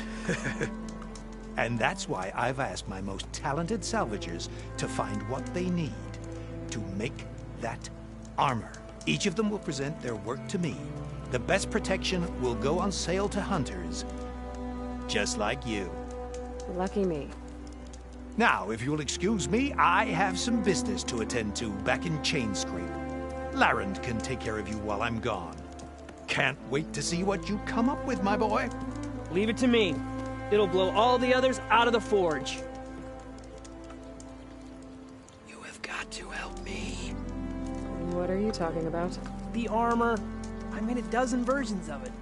And that's why I've asked my most talented salvagers to find what they need to make that armor. Each of them will present their work to me. The best protection will go on sale to hunters, just like you. Lucky me. Now, if you'll excuse me, I have some business to attend to back in Chainscrape. Laren can take care of you while I'm gone. Can't wait to see what you come up with, my boy. Leave it to me. It'll blow all the others out of the forge. You have got to help me. What are you talking about? The armor. I made a dozen versions of it,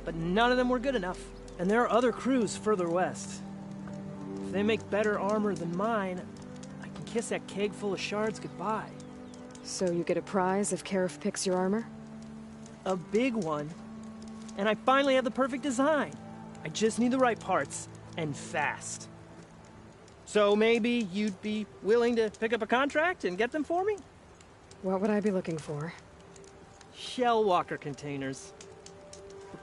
but none of them were good enough. And there are other crews further west. If they make better armor than mine, I can kiss that keg full of shards goodbye. So you get a prize if Karif picks your armor? A big one. And I finally have the perfect design. I just need the right parts, and fast. So maybe you'd be willing to pick up a contract and get them for me? What would I be looking for? Shell walker containers.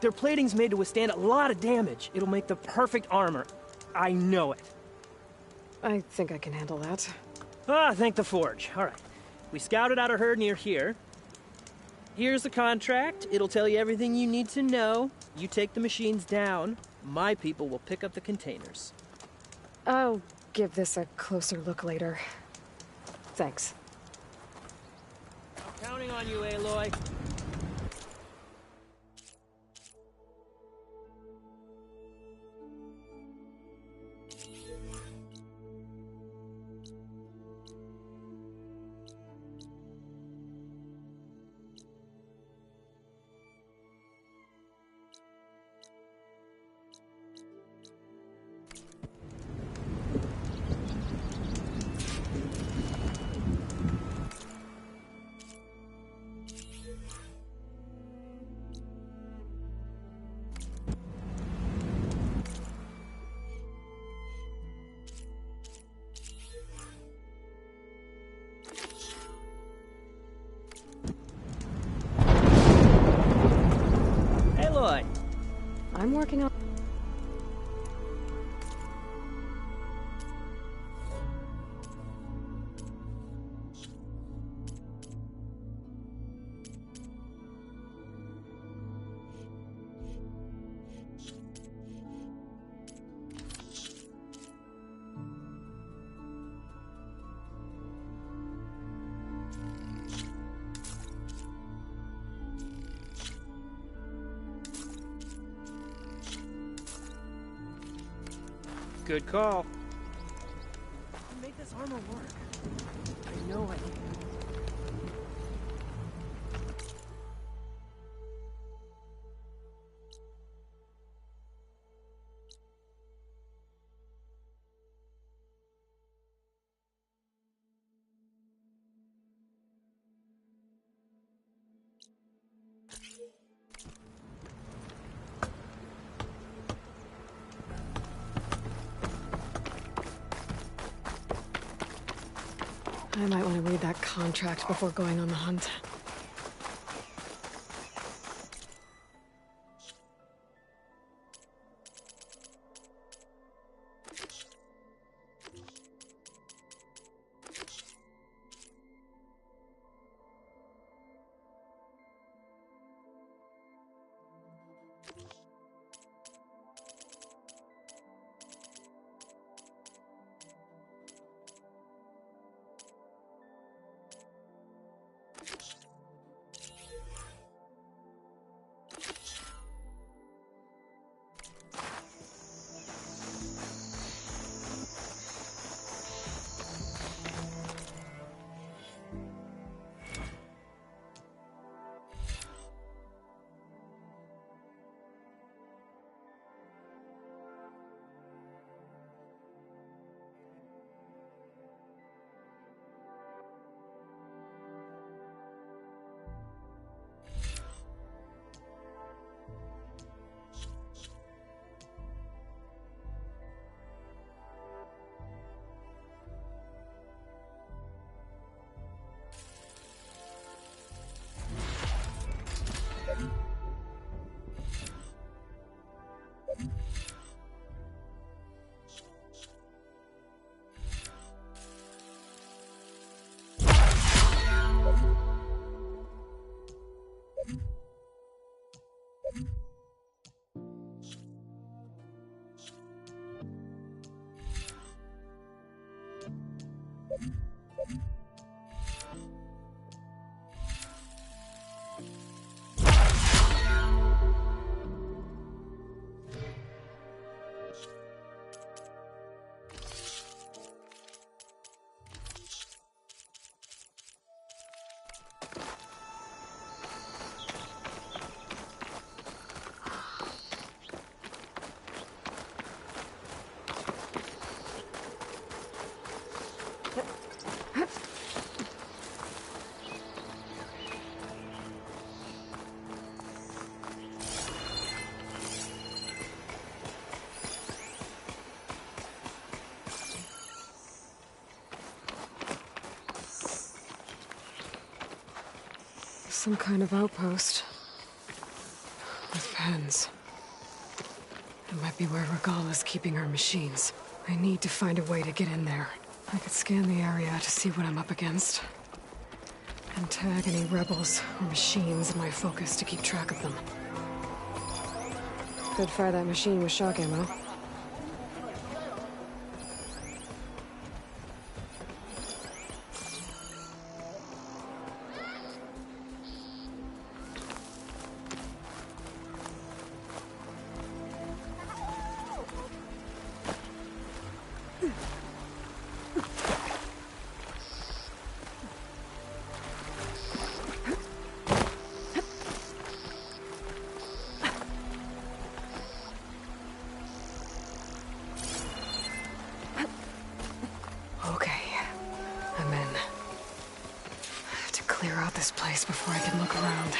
Their plating's made to withstand a lot of damage. It'll make the perfect armor. I know it. I think I can handle that. Ah, thank the forge. All right. We scouted out a herd near here. Here's the contract. It'll tell you everything you need to know. You take the machines down. My people will pick up the containers. I'll give this a closer look later. Thanks. Counting on you, Aloy. I'm working on... Good call. Make this armor work. I know I can. I might want to read that contract before going on the hunt. Some kind of outpost. With pens. It might be where Regala's keeping her machines. I need to find a way to get in there. I could scan the area to see what I'm up against. And tag any rebels or machines in my focus to keep track of them. Could fire that machine with shock ammo. Clear out this place before I can look around.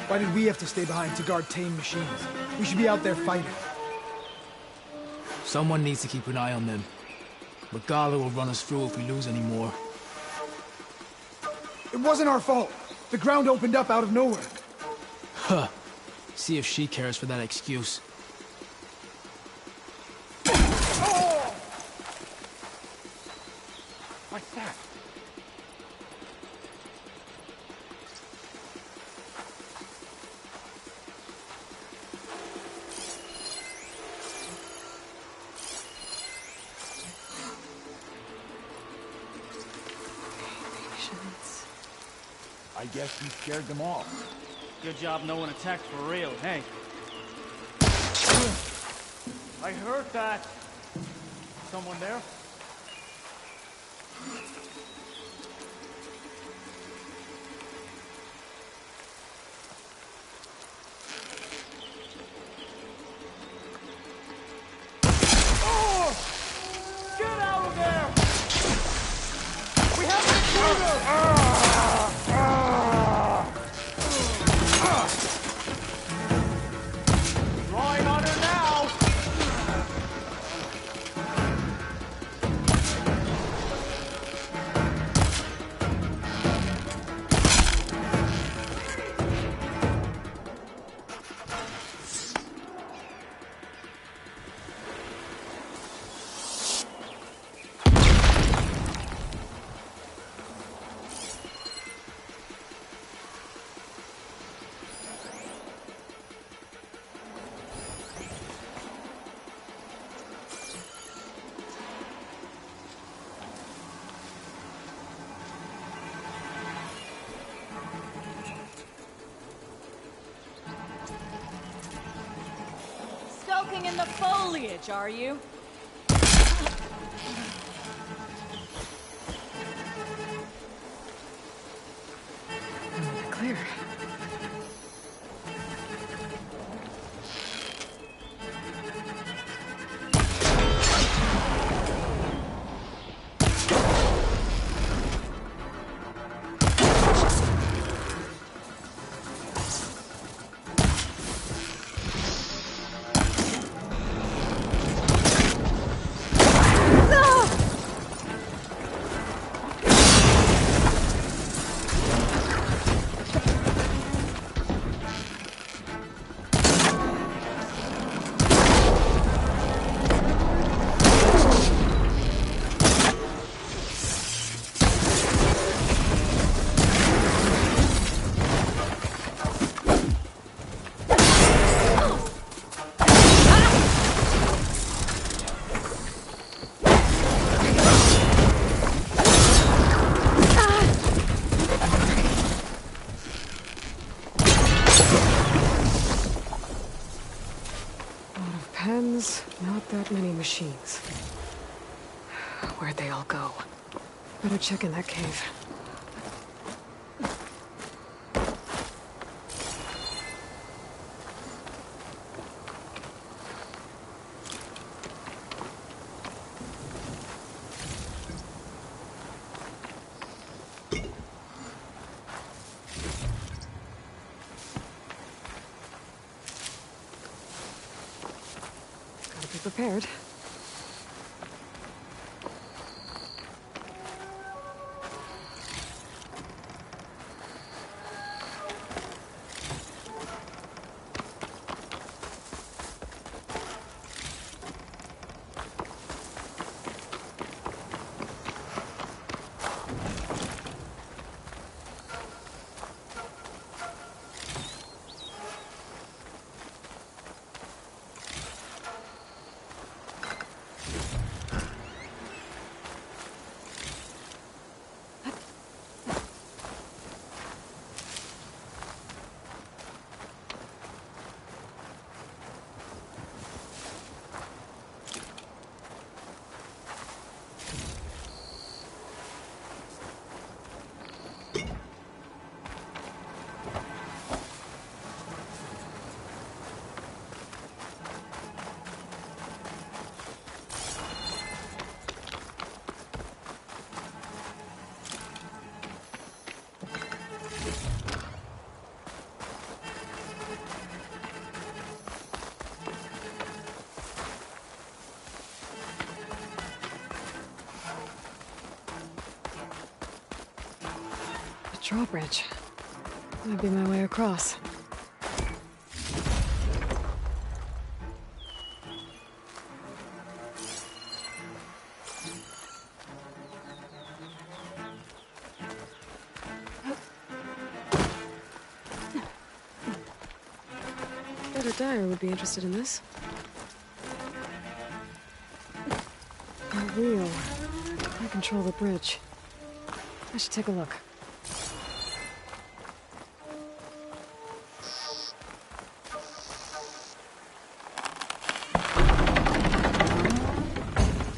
Why did we have to stay behind to guard tame machines? We should be out there fighting. Someone needs to keep an eye on them. Regala will run us through if we lose any more. It wasn't our fault. The ground opened up out of nowhere. Huh. See if she cares for that excuse. What's that? I guess we scared them off. Good job no one attacked for real, hey? I heard that. Someone there? Drawing on her now! Skulking in the foliage, are you? Clear. Not that many machines. Where'd they all go? Better check in that cave. Gotta be prepared. Drawbridge. Might be my way across. Bet a dyer would be interested in this. A wheel. I control the bridge. I should take a look.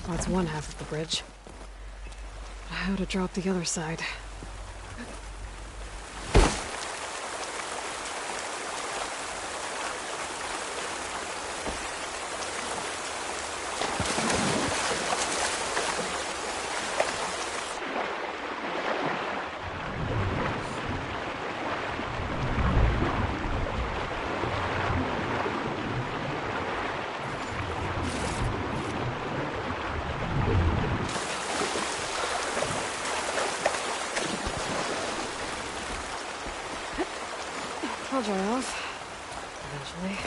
That's one half of the bridge. But how to drop the other side? dry off. Eventually.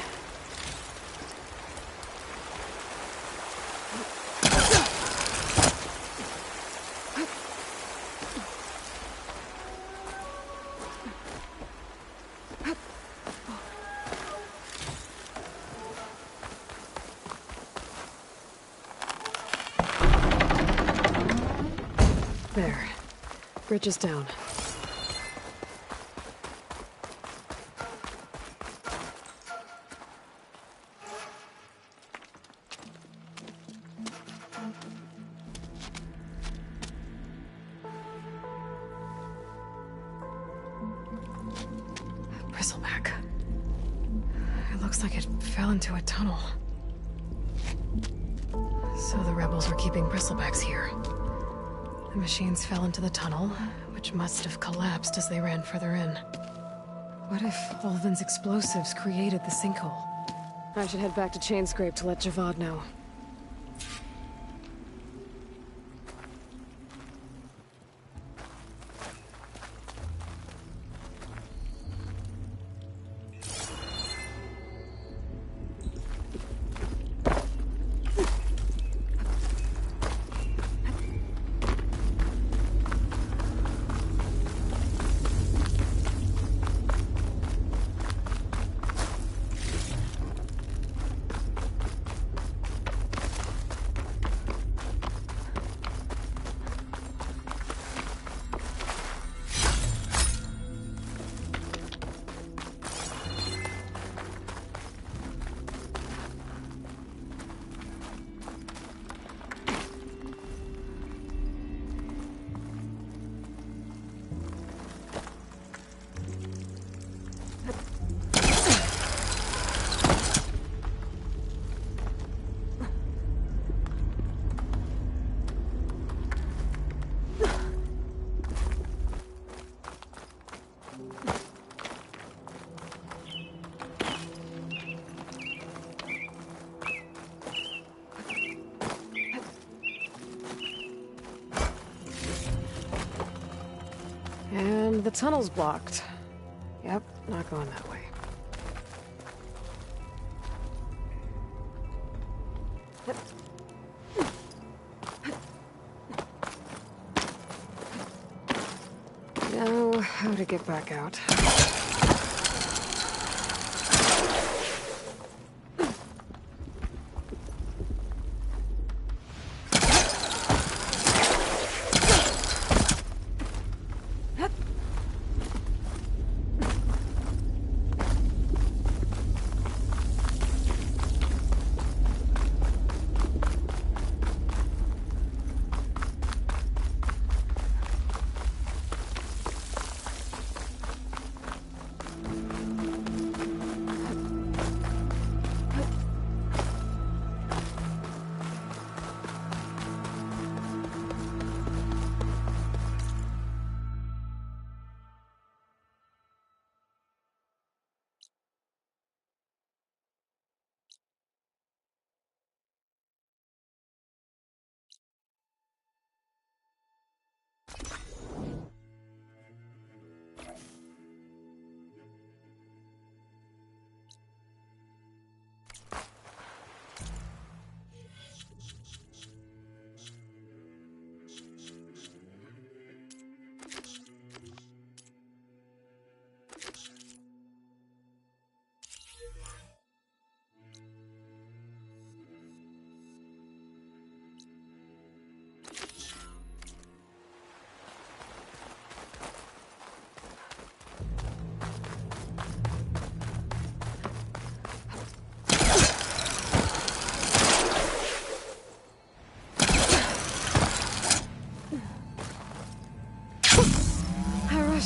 There. Bridge is down. Bristleback. It looks like it fell into a tunnel. So the rebels were keeping bristlebacks here. The machines fell into the tunnel, which must have collapsed as they ran further in. What if Ulvin's explosives created the sinkhole? I should head back to Chainscrape to let Javad know. And the tunnel's blocked. Yep, not going that way. Now, how to get back out?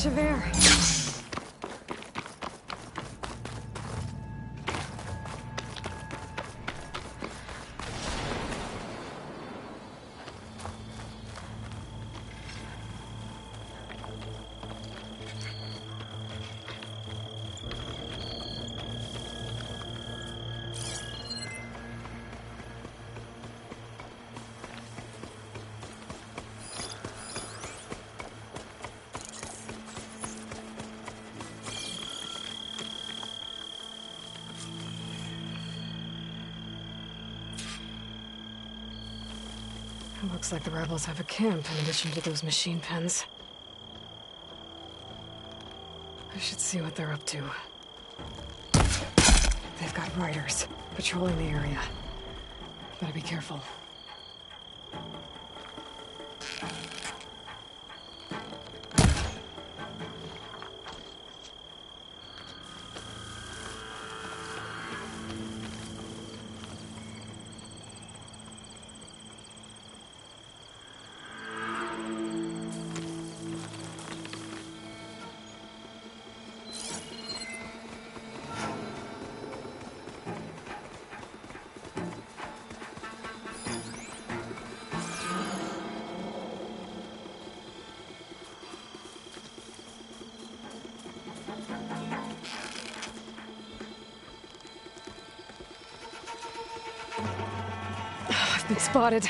Of air. Looks like the rebels have a camp in addition to those machine pens. I should see what they're up to. They've got riders patrolling the area. Better be careful. I've been spotted.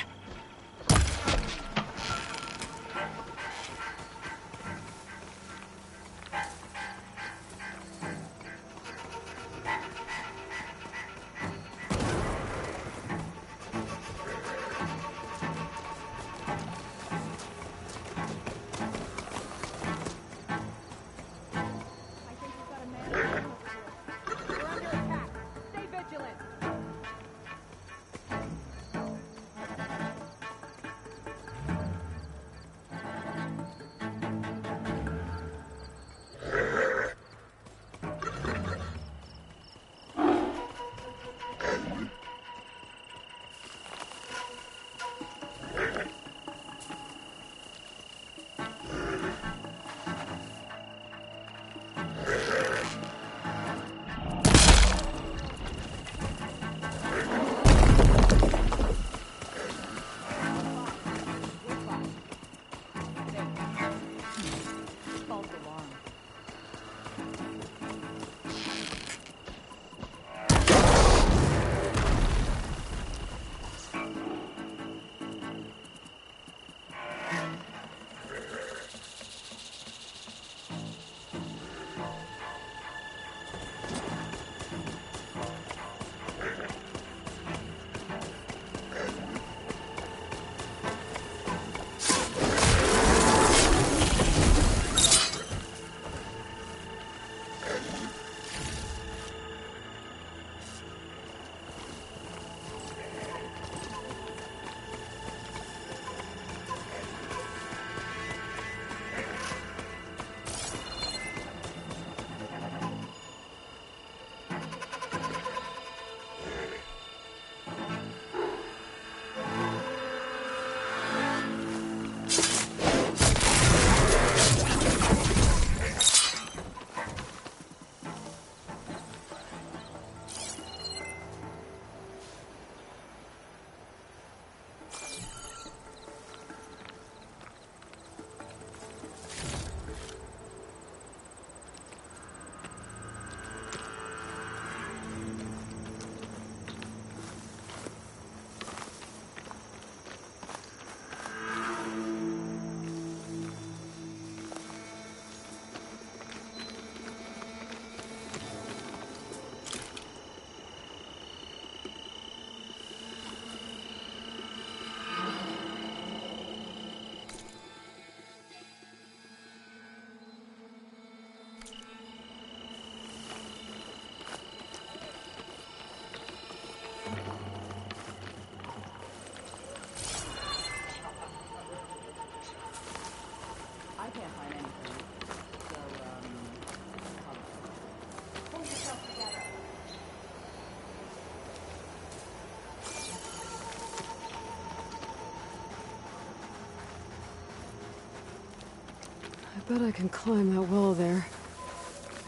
I bet I can climb that wall there.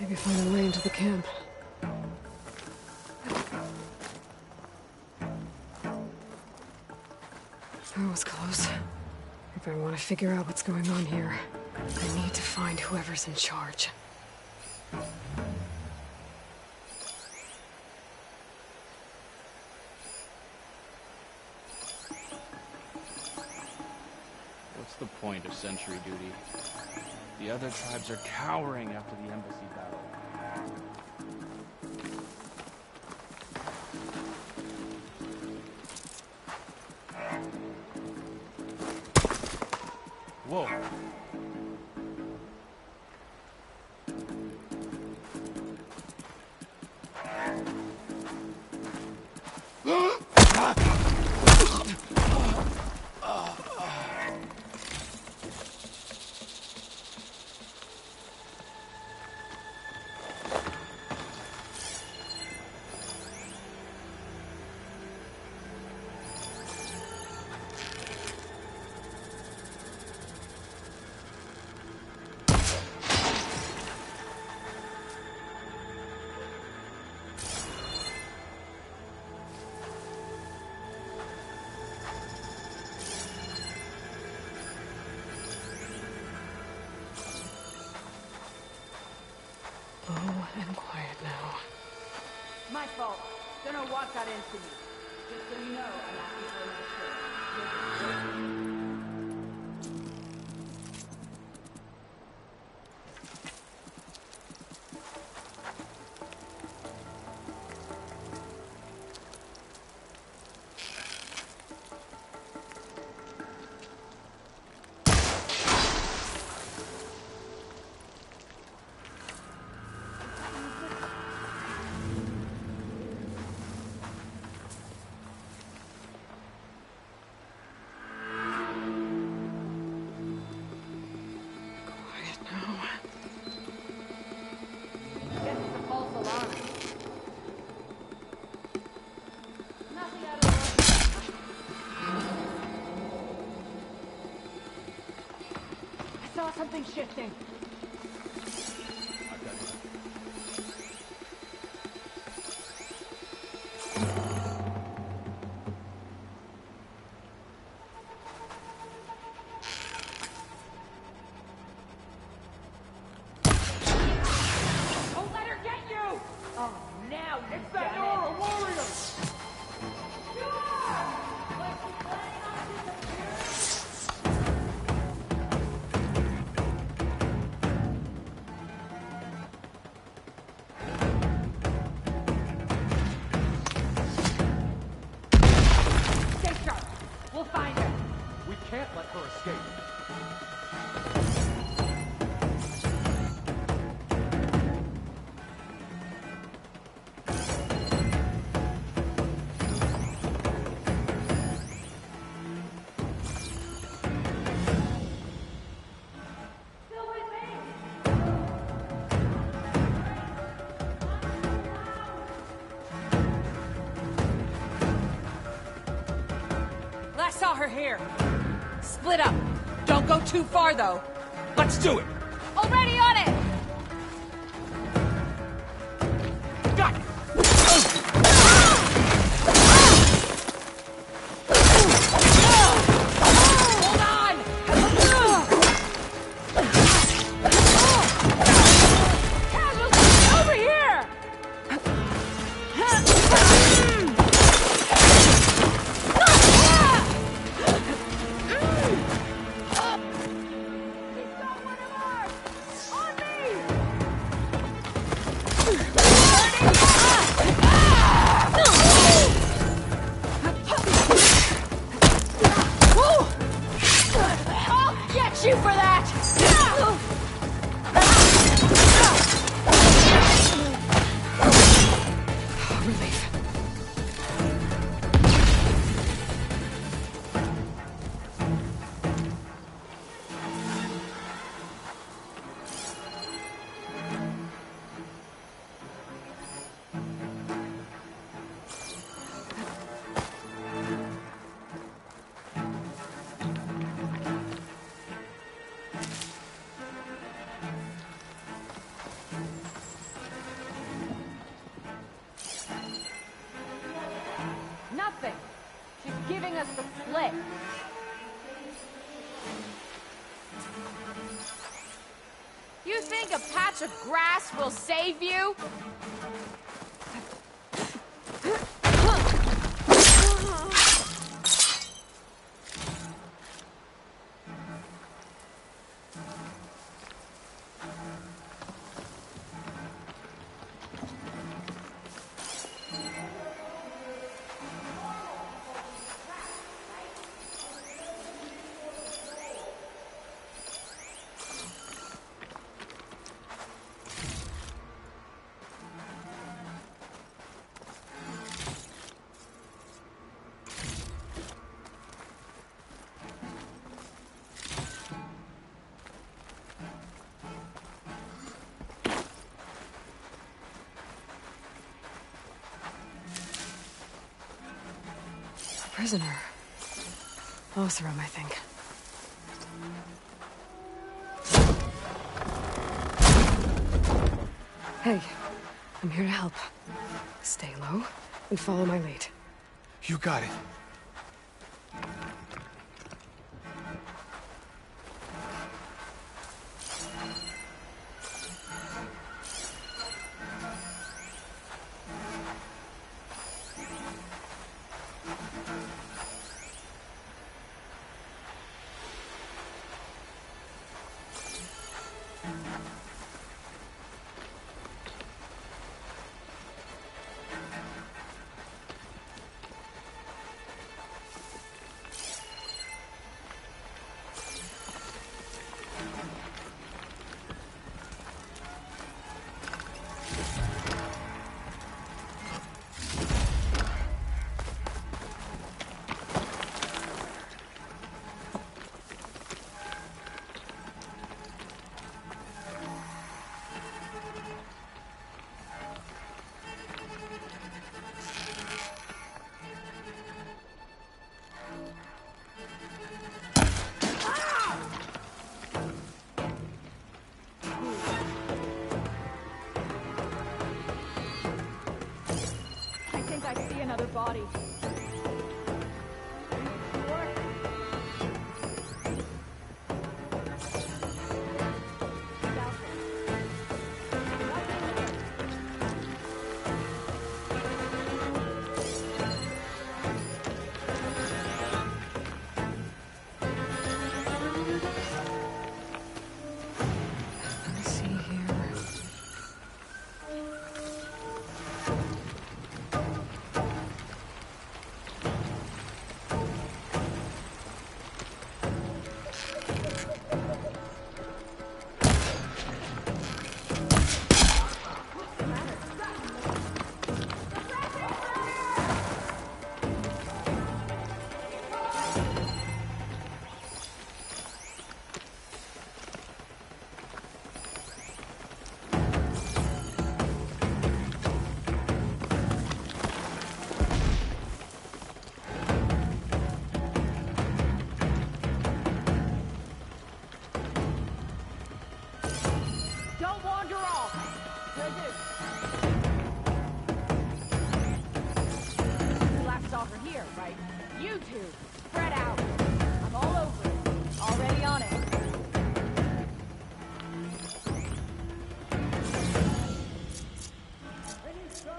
Maybe find a way into the camp. That was close. If I want to figure out what's going on here, I need to find whoever's in charge. What's the point of sentry duty? The other tribes are cowering after the embassy battle. Whoa. Low and quiet now. My fault. Don't know what got into me. Just so you know, I'm asking for another shirt. Something shifting. Don't let her get you! Oh, now it's that Nora warrior! We'll find her. We can't let her escape. I saw her here. Split up. Don't go too far, though. Let's do it! Already on it! Got it! Hold on! Cassual, over here! You for that! Relief. Nothing. She's giving us the slip. You think a patch of grass will save you? prisoner. Oseram, I think. Hey, I'm here to help. Stay low and follow my lead. You got it. Another body.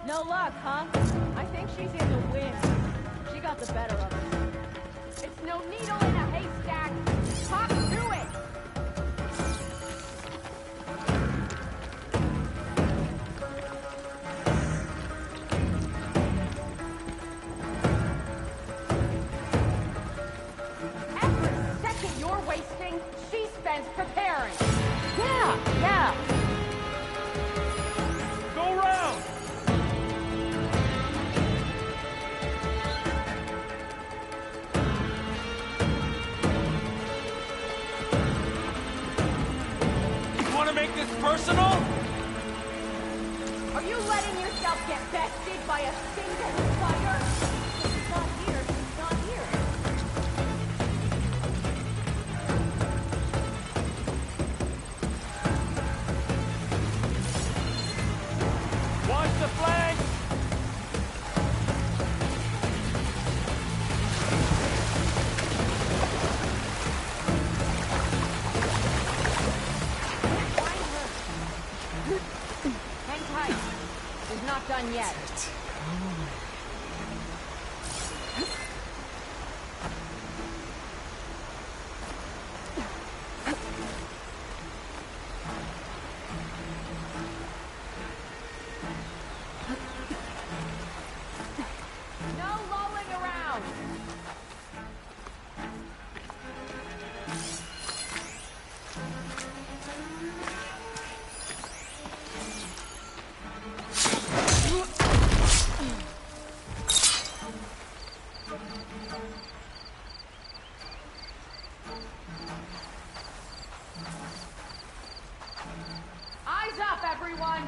No luck, huh? I think she's in the wind. She got the better of us. It's no needle in a haystack. Talk through it! Every second you're wasting, she spends preparing. Yeah. Go round! Want to make this personal? Are you letting yourself get bested by a single fire? She's not here. She's not here. Watch the flank! Hang tight. She's not done yet. No lolling around. Eyes up, everyone!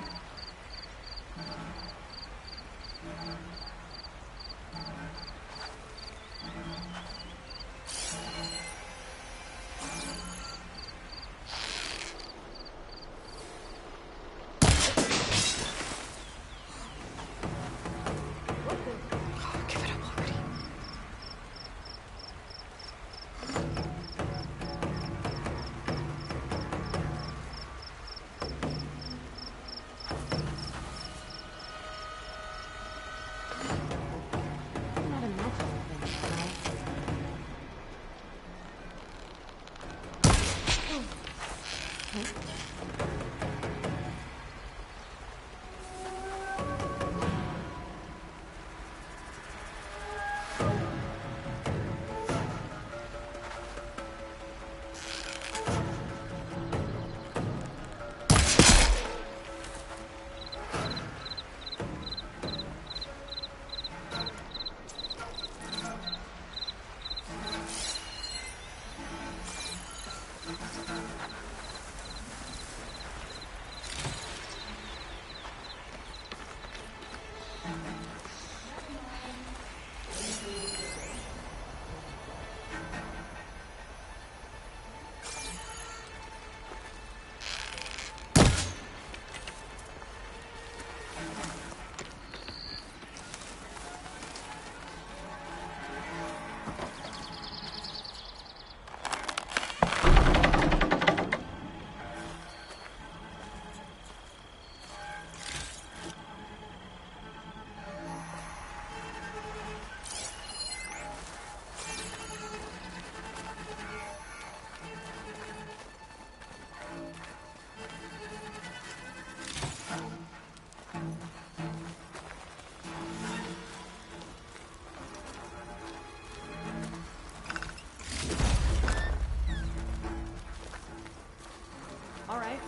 All right,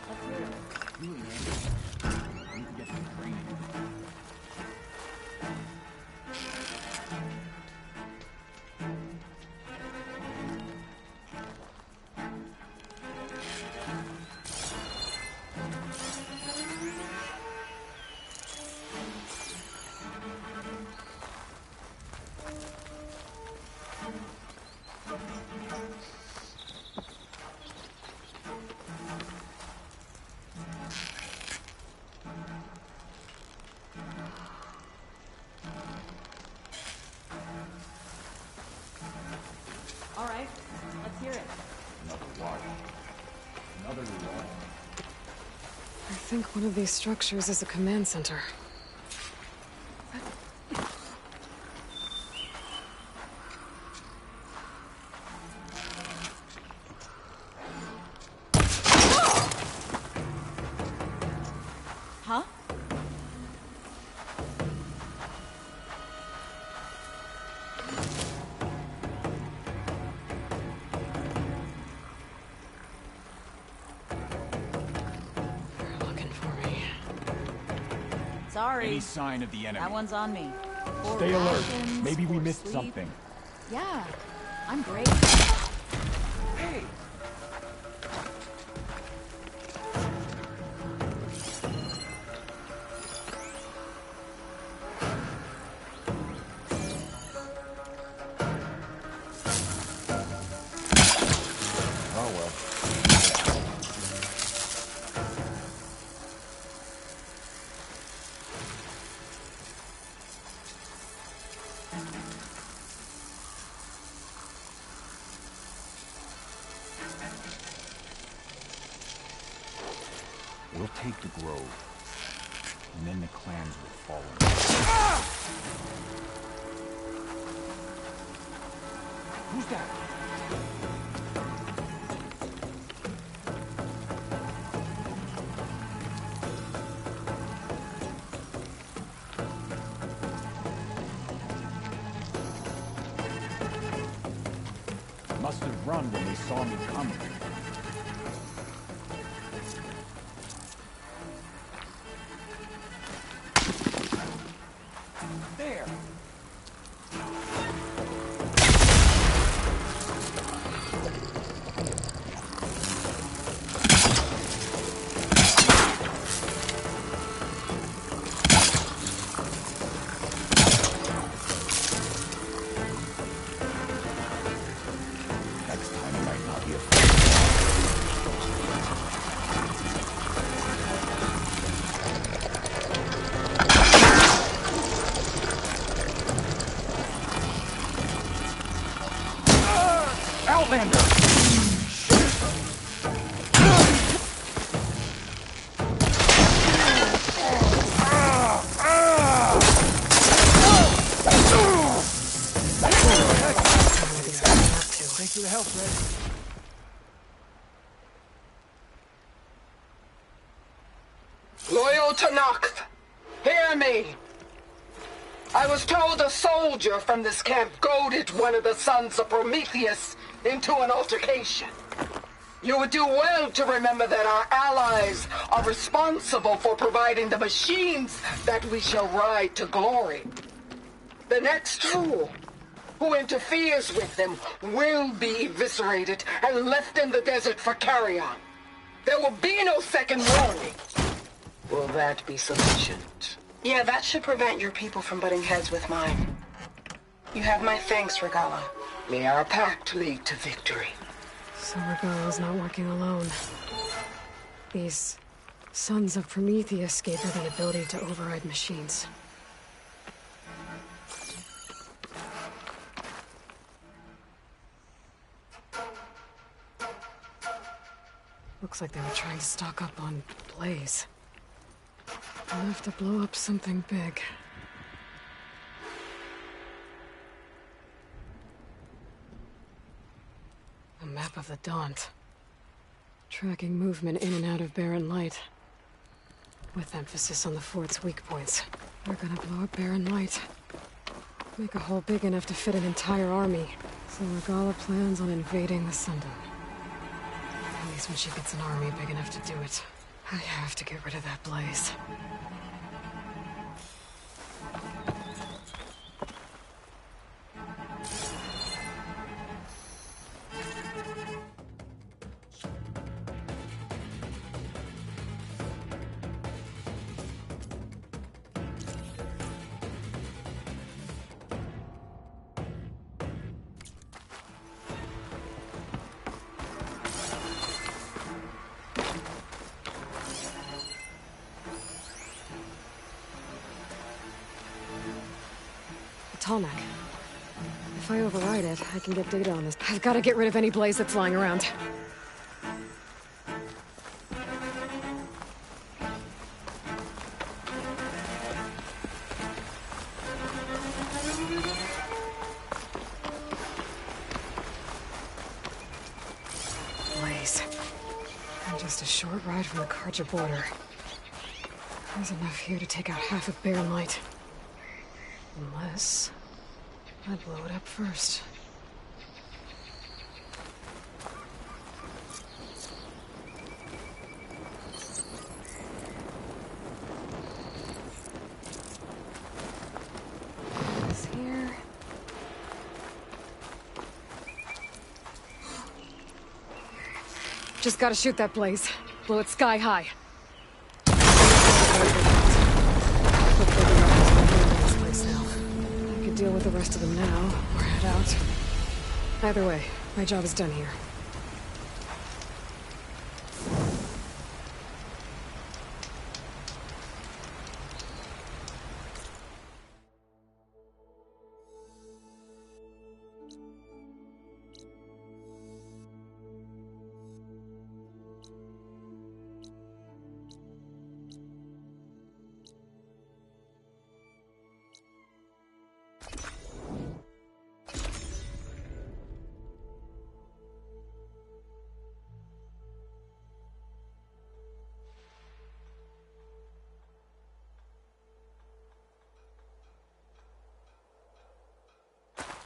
let's hear it. Really, man. I need to get some training. All right, let's hear it. Another watch. Another wall. I think one of these structures is a command center. Huh? Sorry. Any sign of the enemy? That one's on me. Or Stay alert. rations, Maybe we or missed sleep. something. Yeah, I'm great. Hey! Oh well. We'll take the grove, and then the clans will fall in. Who's that? Must have run when they saw me coming. There! Next time it might not be a O Tanakh, hear me. I was told a soldier from this camp goaded one of the sons of Prometheus into an altercation. You would do well to remember that our allies are responsible for providing the machines that we shall ride to glory. The next fool who interferes with them will be eviscerated and left in the desert for carrion. There will be no second warning. Will that be sufficient? Yeah, that should prevent your people from butting heads with mine. You have my thanks, Regala. May our pact lead to victory. So Regala's not working alone. These sons of Prometheus gave her the ability to override machines. Looks like they were trying to stock up on Blaze. Enough to blow up something big. A map of the Daunt. Tracking movement in and out of Barren Light. With emphasis on the fort's weak points. They're gonna blow up Barren Light. Make a hole big enough to fit an entire army. So Regala plans on invading the Sundom. At least when she gets an army big enough to do it. I have to get rid of that Blaze. Tallneck. If I override it, I can get data on this. I've got to get rid of any Blaze that's lying around. Blaze. I'm just a short ride from the Karja border. There's enough here to take out half of Barren Light. Unless I blow it up first. This here. Just gotta shoot that Blaze. Blow it sky high. Deal with the rest of them now, or head out. Either way, my job is done here.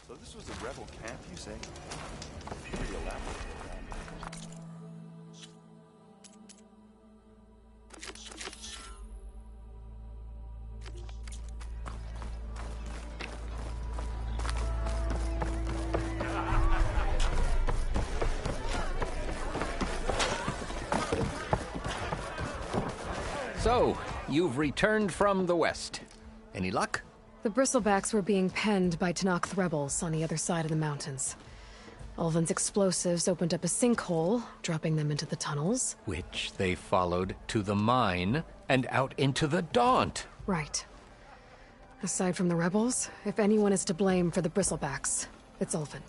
So this was a rebel camp, you say? Pretty elaborate. So, you've returned from the west. Any luck? The Bristlebacks were being penned by Tanakh rebels on the other side of the mountains. Ulvin's explosives opened up a sinkhole, dropping them into the tunnels. Which they followed to the mine and out into the Daunt. Right. Aside from the rebels, if anyone is to blame for the Bristlebacks, it's Ulvin.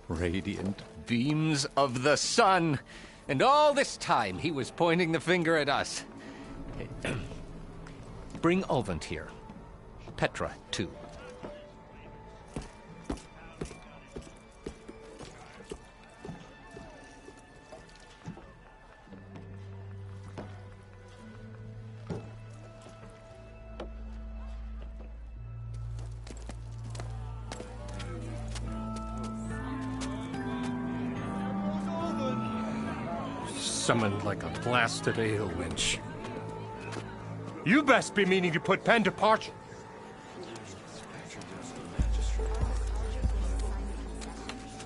Radiant beams of the sun! And all this time he was pointing the finger at us. Bring Ulvin here. Petra, too. Summoned like a blasted ale winch. You best be meaning to put pen to parchment.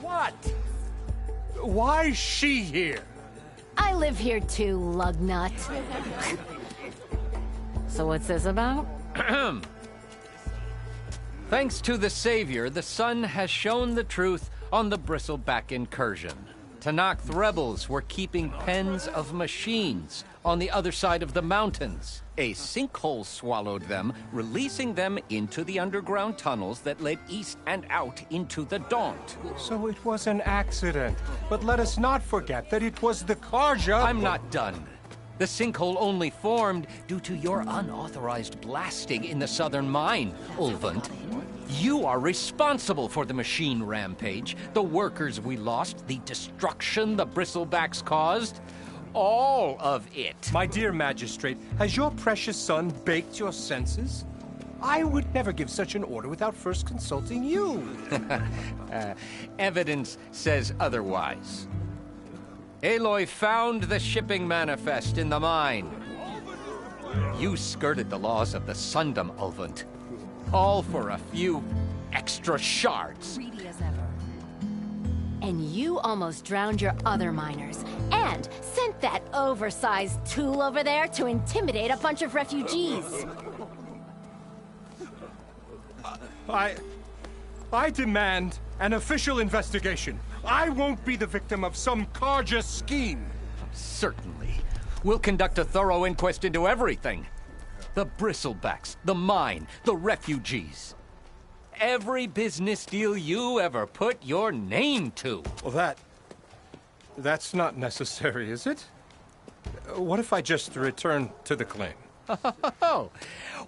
What? Why's she here? I live here too, lugnut. So what's this about? Thanks to the Savior, the sun has shown the truth on the Bristleback incursion. Tanakh rebels were keeping pens of machines on the other side of the mountains. A sinkhole swallowed them, releasing them into the underground tunnels that led east and out into the Daunt. So it was an accident. But let us not forget that it was the Karja... I'm not done. The sinkhole only formed due to your unauthorized blasting in the southern mine, Ulvund. You are responsible for the machine rampage, the workers we lost, the destruction the Bristlebacks caused. All of it. My dear magistrate, has your precious son baked your senses? I would never give such an order without first consulting you. Evidence says otherwise. Aloy found the shipping manifest in the mine. You skirted the laws of the Sundom, Ulvund. All for a few extra shards. Greedy as ever. And you almost drowned your other miners. And sent that oversized tool over there to intimidate a bunch of refugees. I demand an official investigation. I won't be the victim of some Karja scheme. Certainly. We'll conduct a thorough inquest into everything. The Bristlebacks, the mine, the refugees. Every business deal you ever put your name to. Well, that's not necessary, is it? What if I just return to the claim? Oh,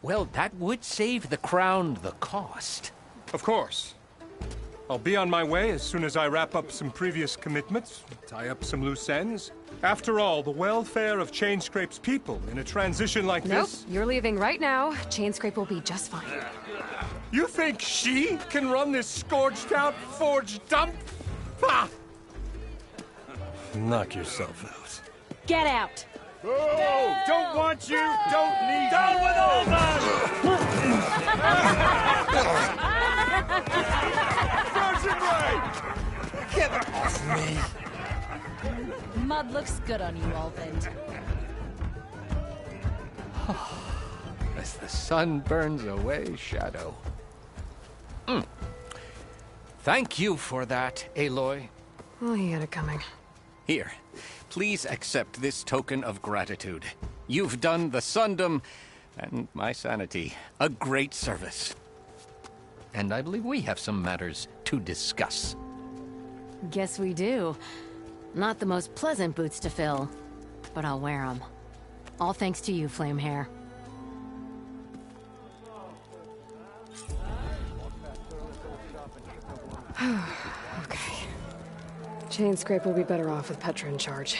well, that would save the Crown the cost. Of course. I'll be on my way as soon as I wrap up some previous commitments, tie up some loose ends. After all, the welfare of Chainscrape's people in a transition like this... Nope, you're leaving right now. Chainscrape will be just fine. You think she can run this scorched-out forged dump? Ha! Knock yourself out. Get out! Oh, don't want you, don't need down with all that! Get off me! Mud looks good on you, Ulvund. As the sun burns away shadow. Thank you for that, Aloy. Oh, he had it coming. Here, please accept this token of gratitude. You've done the Sundom and my sanity a great service. And I believe we have some matters to discuss. Guess we do. Not the most pleasant boots to fill, but I'll wear them. All thanks to you, Flamehair. Okay. Chainscrape will be better off with Petra in charge.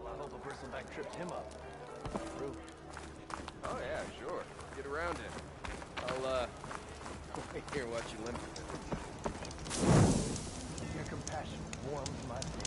Well, I hope a bristleback tripped him up. True. Oh yeah, sure. Get around him. I'll, wait here and watch you limp. Your compassion warms my spirit.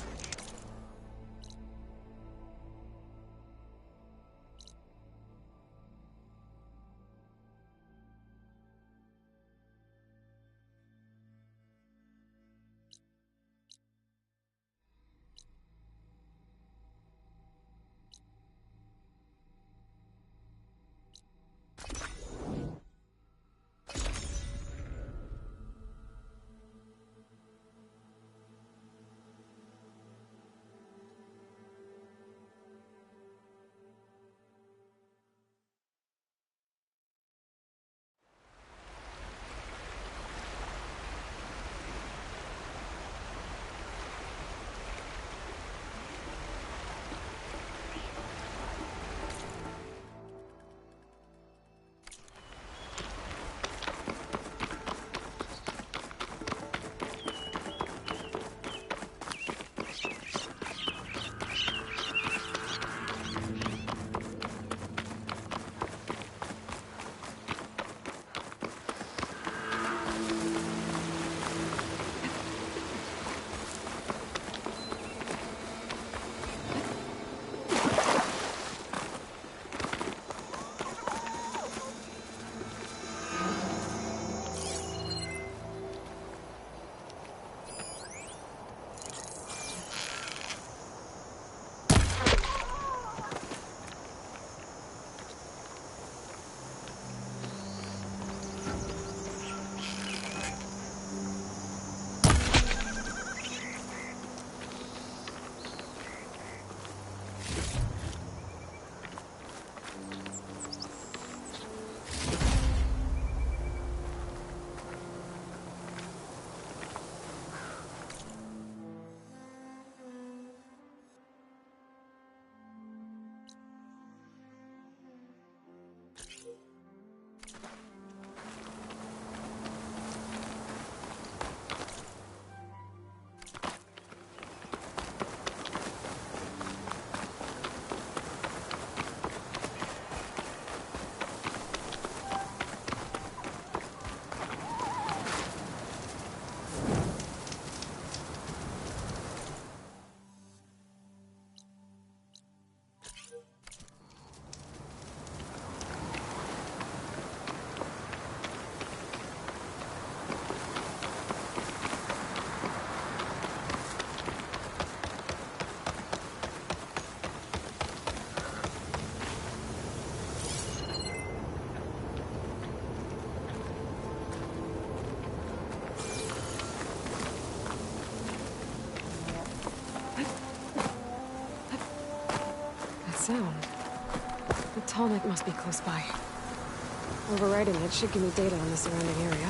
Sound. The tonic must be close by. Overriding it should give me data on the surrounding area.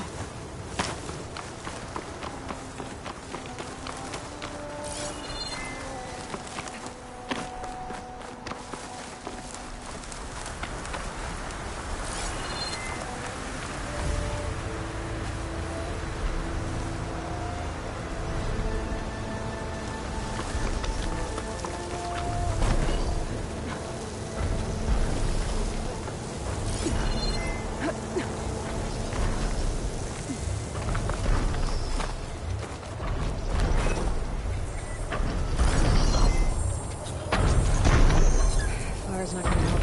is not going to help.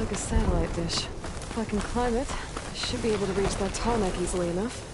A satellite dish. If I can climb it, I should be able to reach that tarmac easily enough.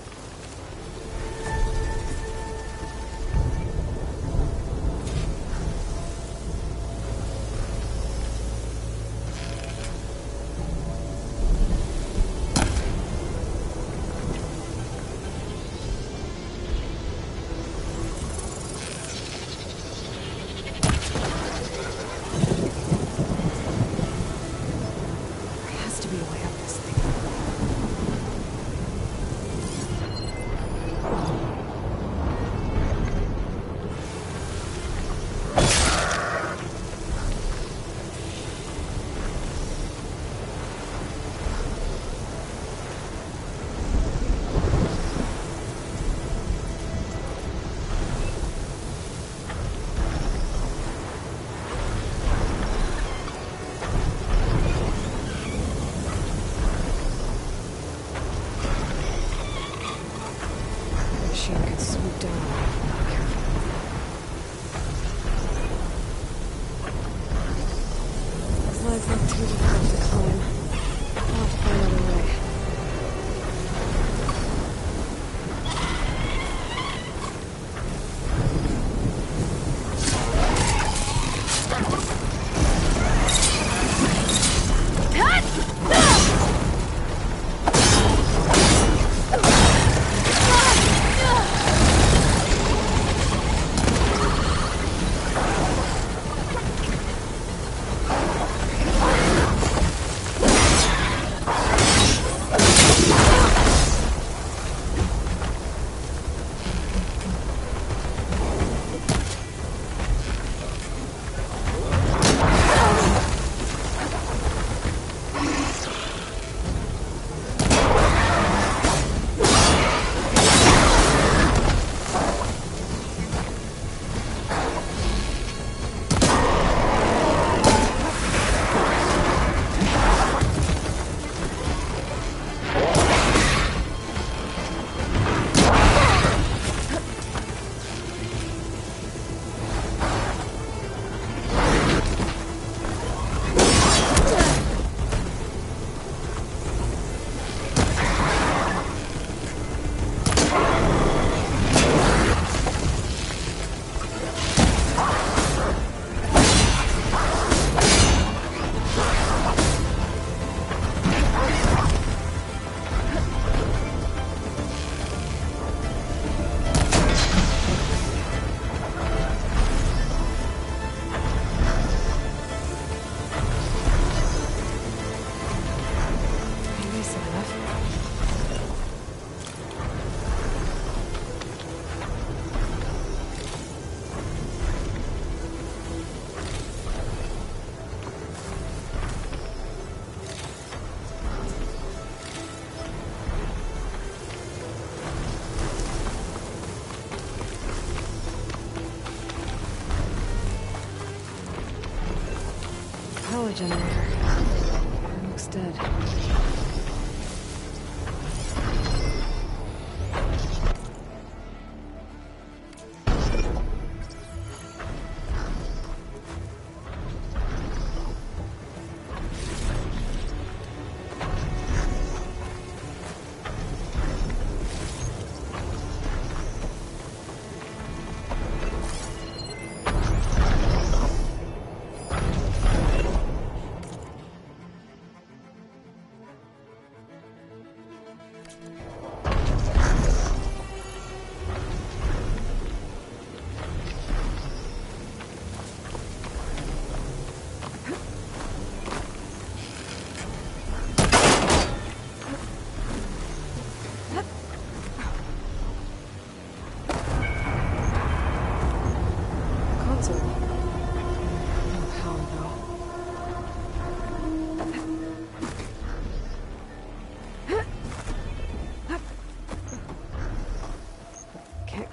generator. It looks dead.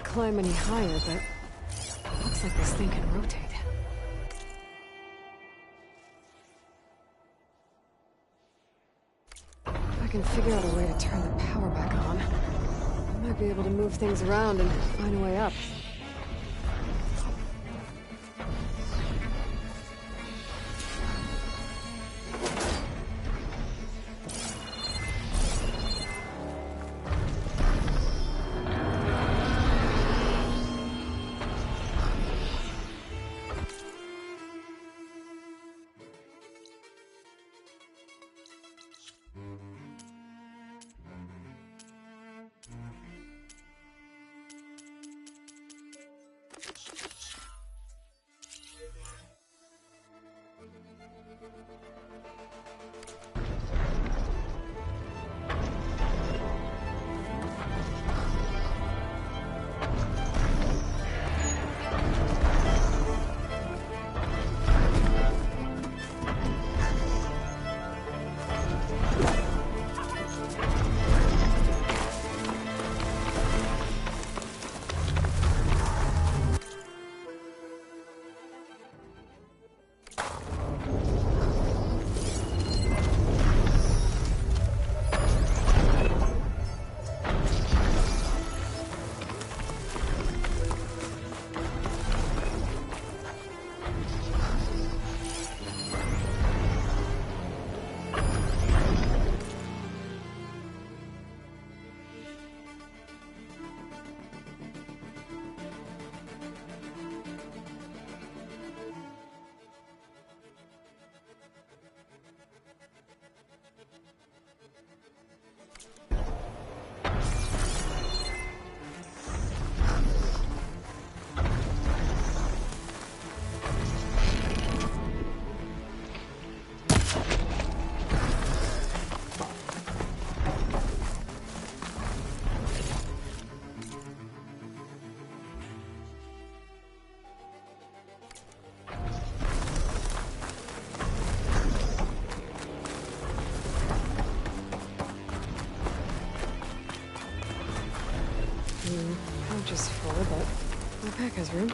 Climb any higher, but it looks like this thing can rotate. If I can figure out a way to turn the power back on, I might be able to move things around and find a way up. Pouches full, but my pack has room.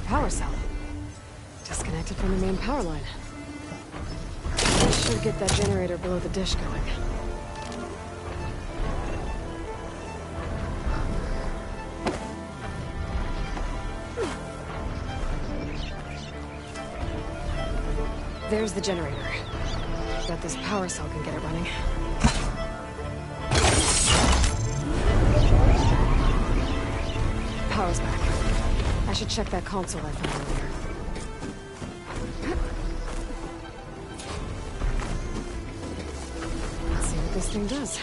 Power cell. Disconnected from the main power line. This should get that generator below the dish going. There's the generator. Bet this power cell can get it running. Power's back. I should check that console I found earlier. Let's see what this thing does.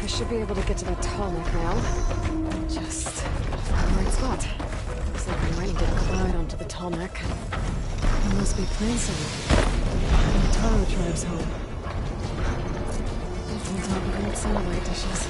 Should be able to get to that tall neck now. Just gotta find the right spot. Looks like the mining didn't climb onto the tall neck. It must be Plainson. The Taro tribe's home. It's on top of old satellite dishes.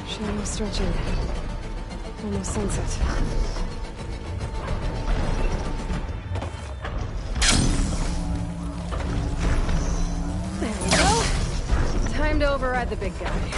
Shadow stretching. Almost sunset. There we go. Time to override the big guy.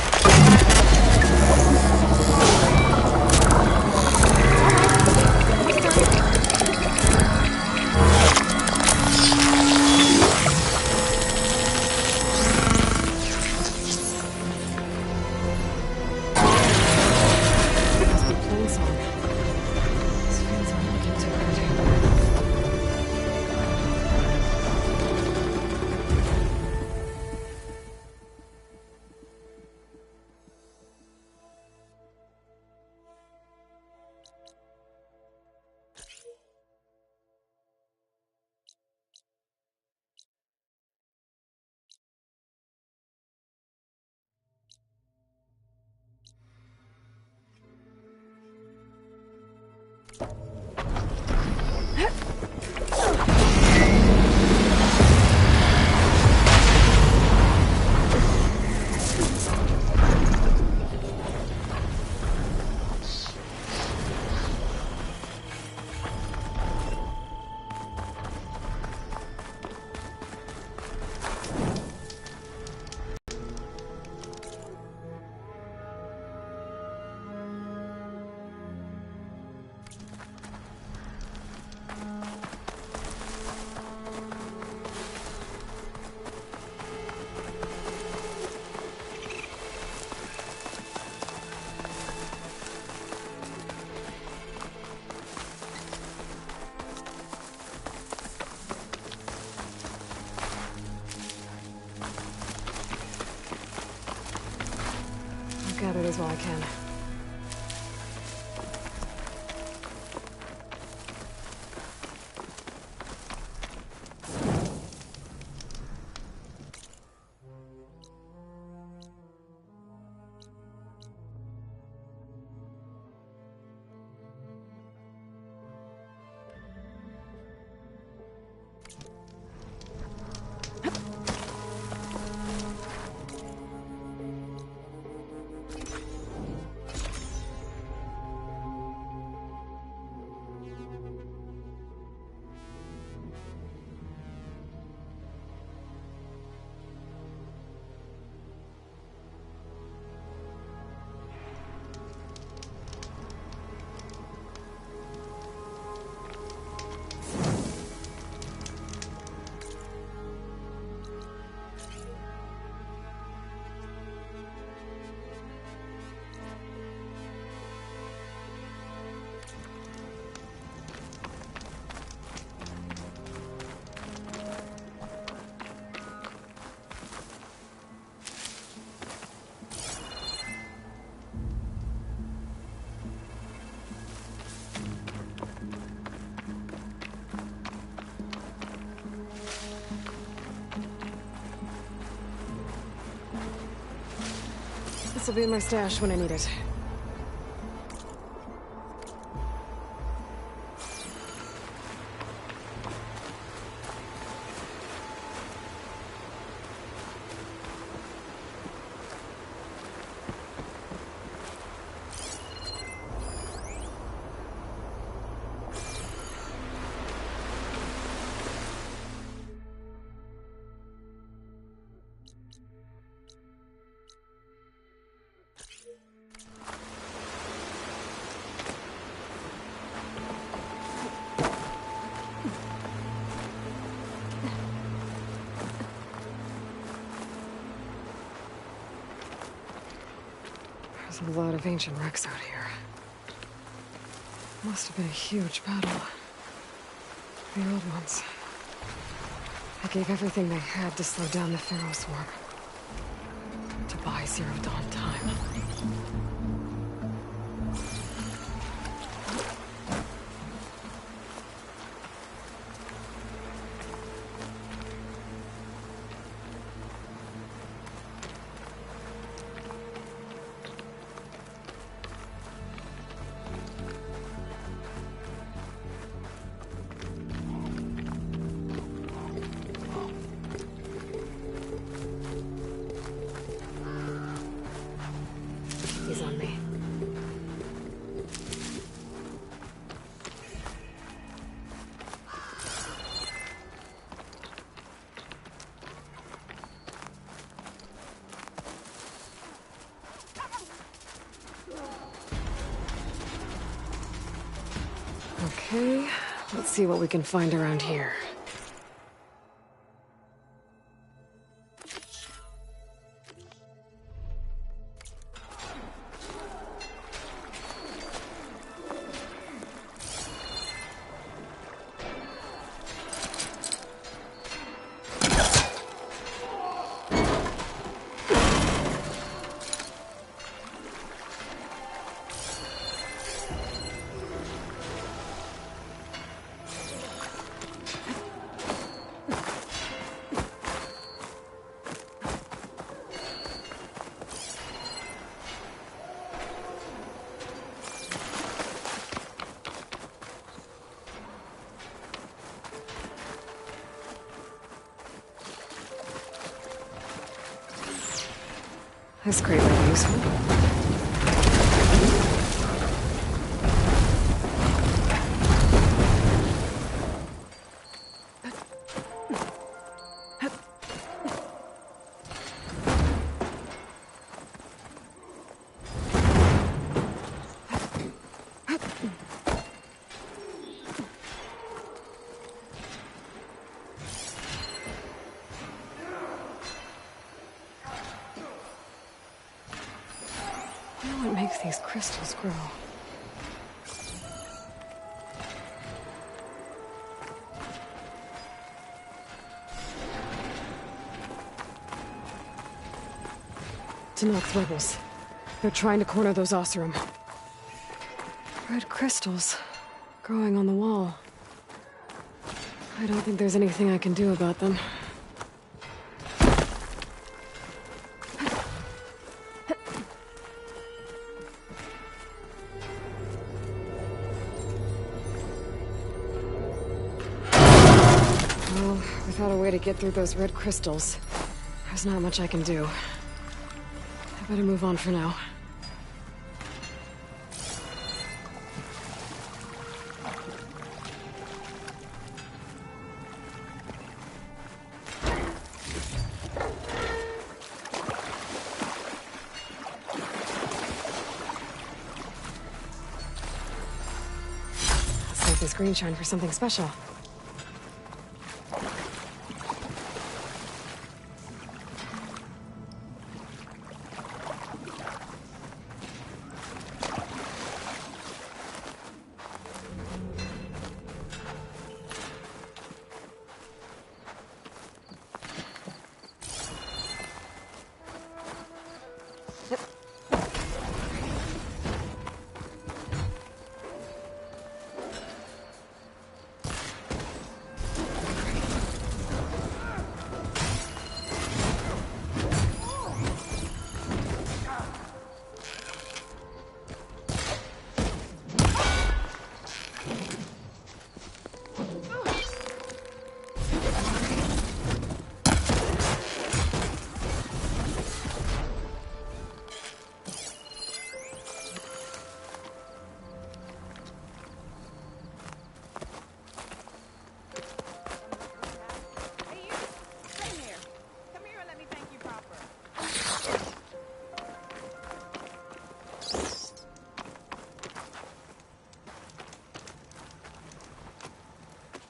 supplies while I can. This will be in my stash when I need it. There's a lot of ancient wrecks out here. Must have been a huge battle. The old ones. They gave everything they had to slow down the Pharaoh swarm. To buy Zero Dawn time. He's on me. Okay, let's see what we can find around here. That's greatly useful. What makes these crystals grow? Tanakh rebels. They're trying to corner those Osserum. Red crystals growing on the wall. I don't think there's anything I can do about them. Well, without a way to get through those red crystals, there's not much I can do. I better move on for now. Save this green shine for something special.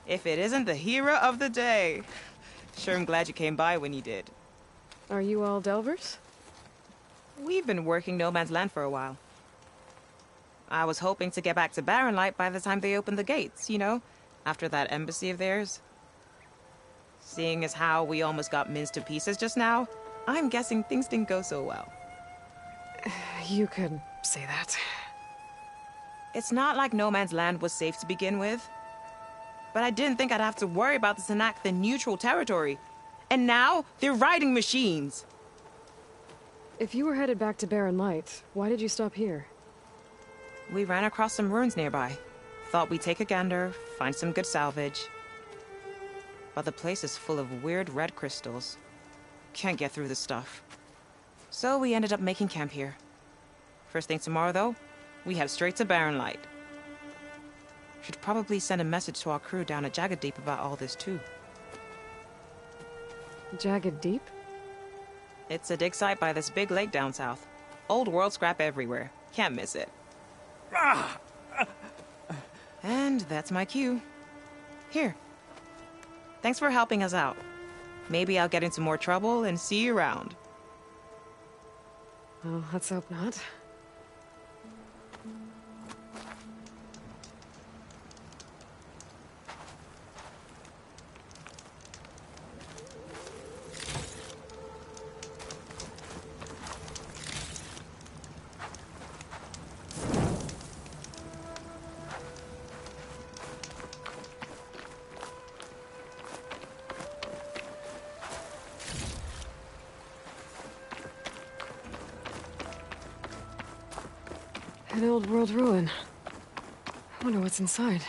If it isn't the hero of the day. Sure, I'm glad you came by when you did. Are you all Delvers? We've been working No Man's Land for a while. I was hoping to get back to Barren Light by the time they opened the gates, you know? After that embassy of theirs. Seeing as how we almost got minced to pieces just now, I'm guessing things didn't go so well. You could say that. It's not like No Man's Land was safe to begin with. But I didn't think I'd have to worry about the Sanak, the neutral territory. And now, they're riding machines. If you were headed back to Barren Light, why did you stop here? We ran across some ruins nearby. Thought we'd take a gander, find some good salvage. But the place is full of weird red crystals. Can't get through the stuff. So we ended up making camp here. First thing tomorrow, though, we head straight to Barren Light. Should probably send a message to our crew down at Jagged Deep about all this, too. Jagged Deep? It's a dig site by this big lake down south. Old world scrap everywhere. Can't miss it. And that's my cue. Here. Thanks for helping us out. Maybe I'll get into more trouble and see you around. Well, let's hope not. An old world ruin. I wonder what's inside.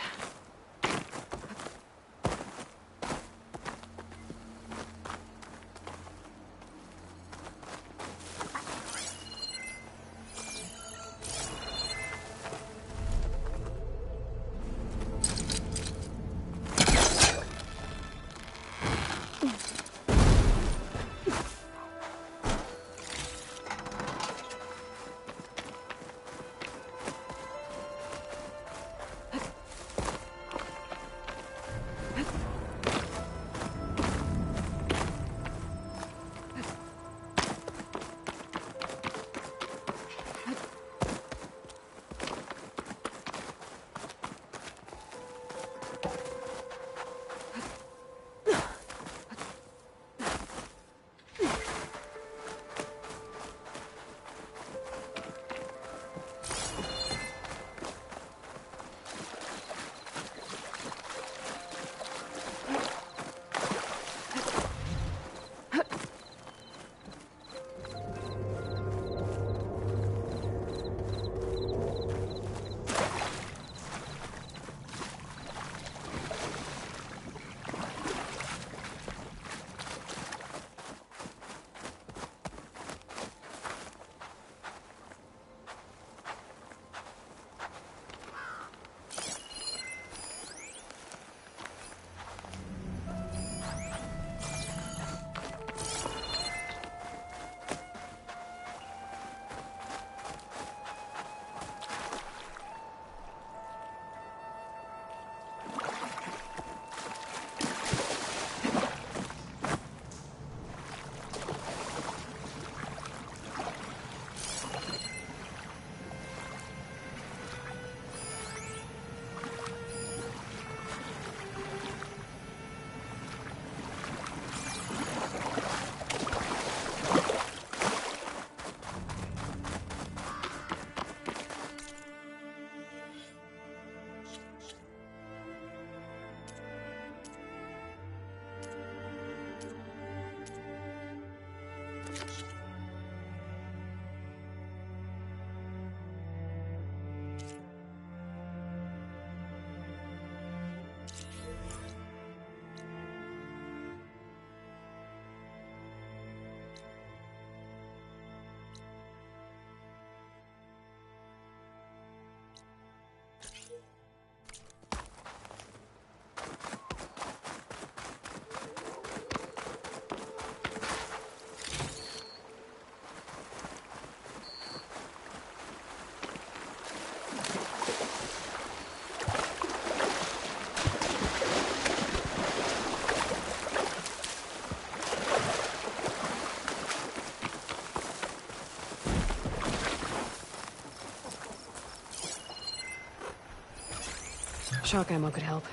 Shock ammo could help.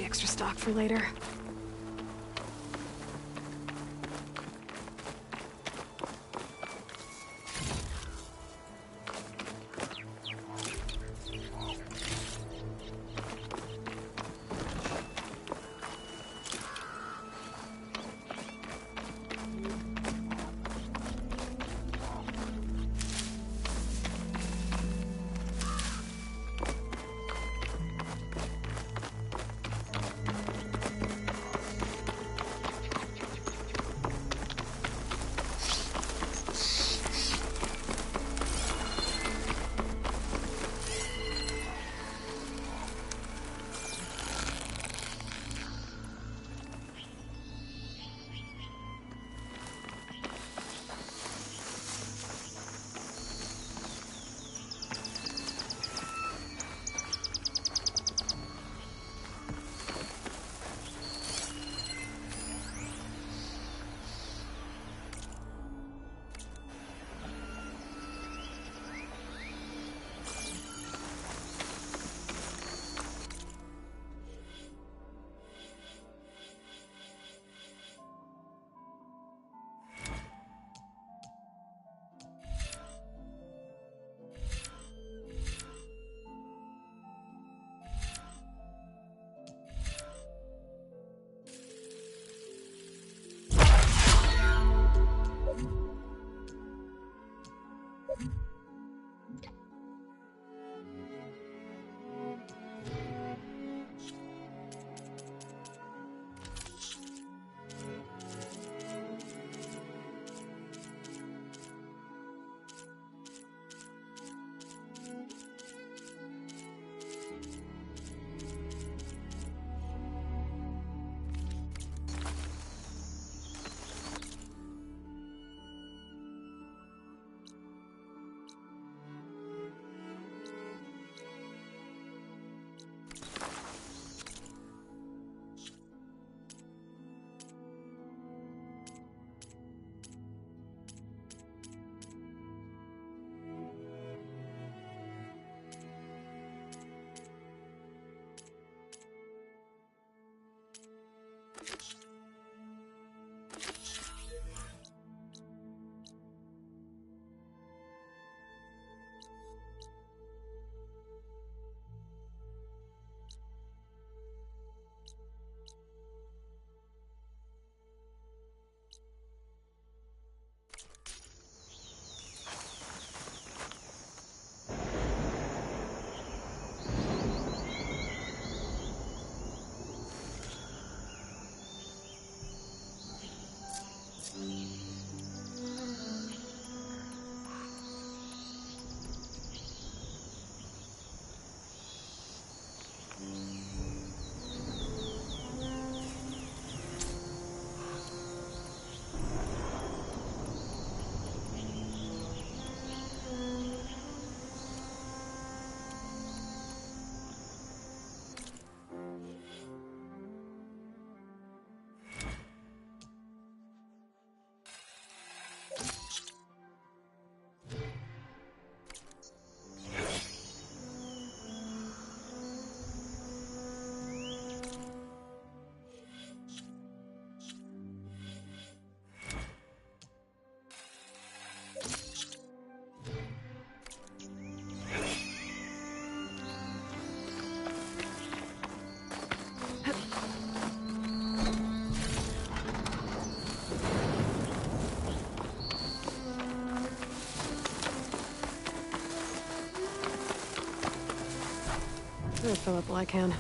extra stock for later. Fill up while I can.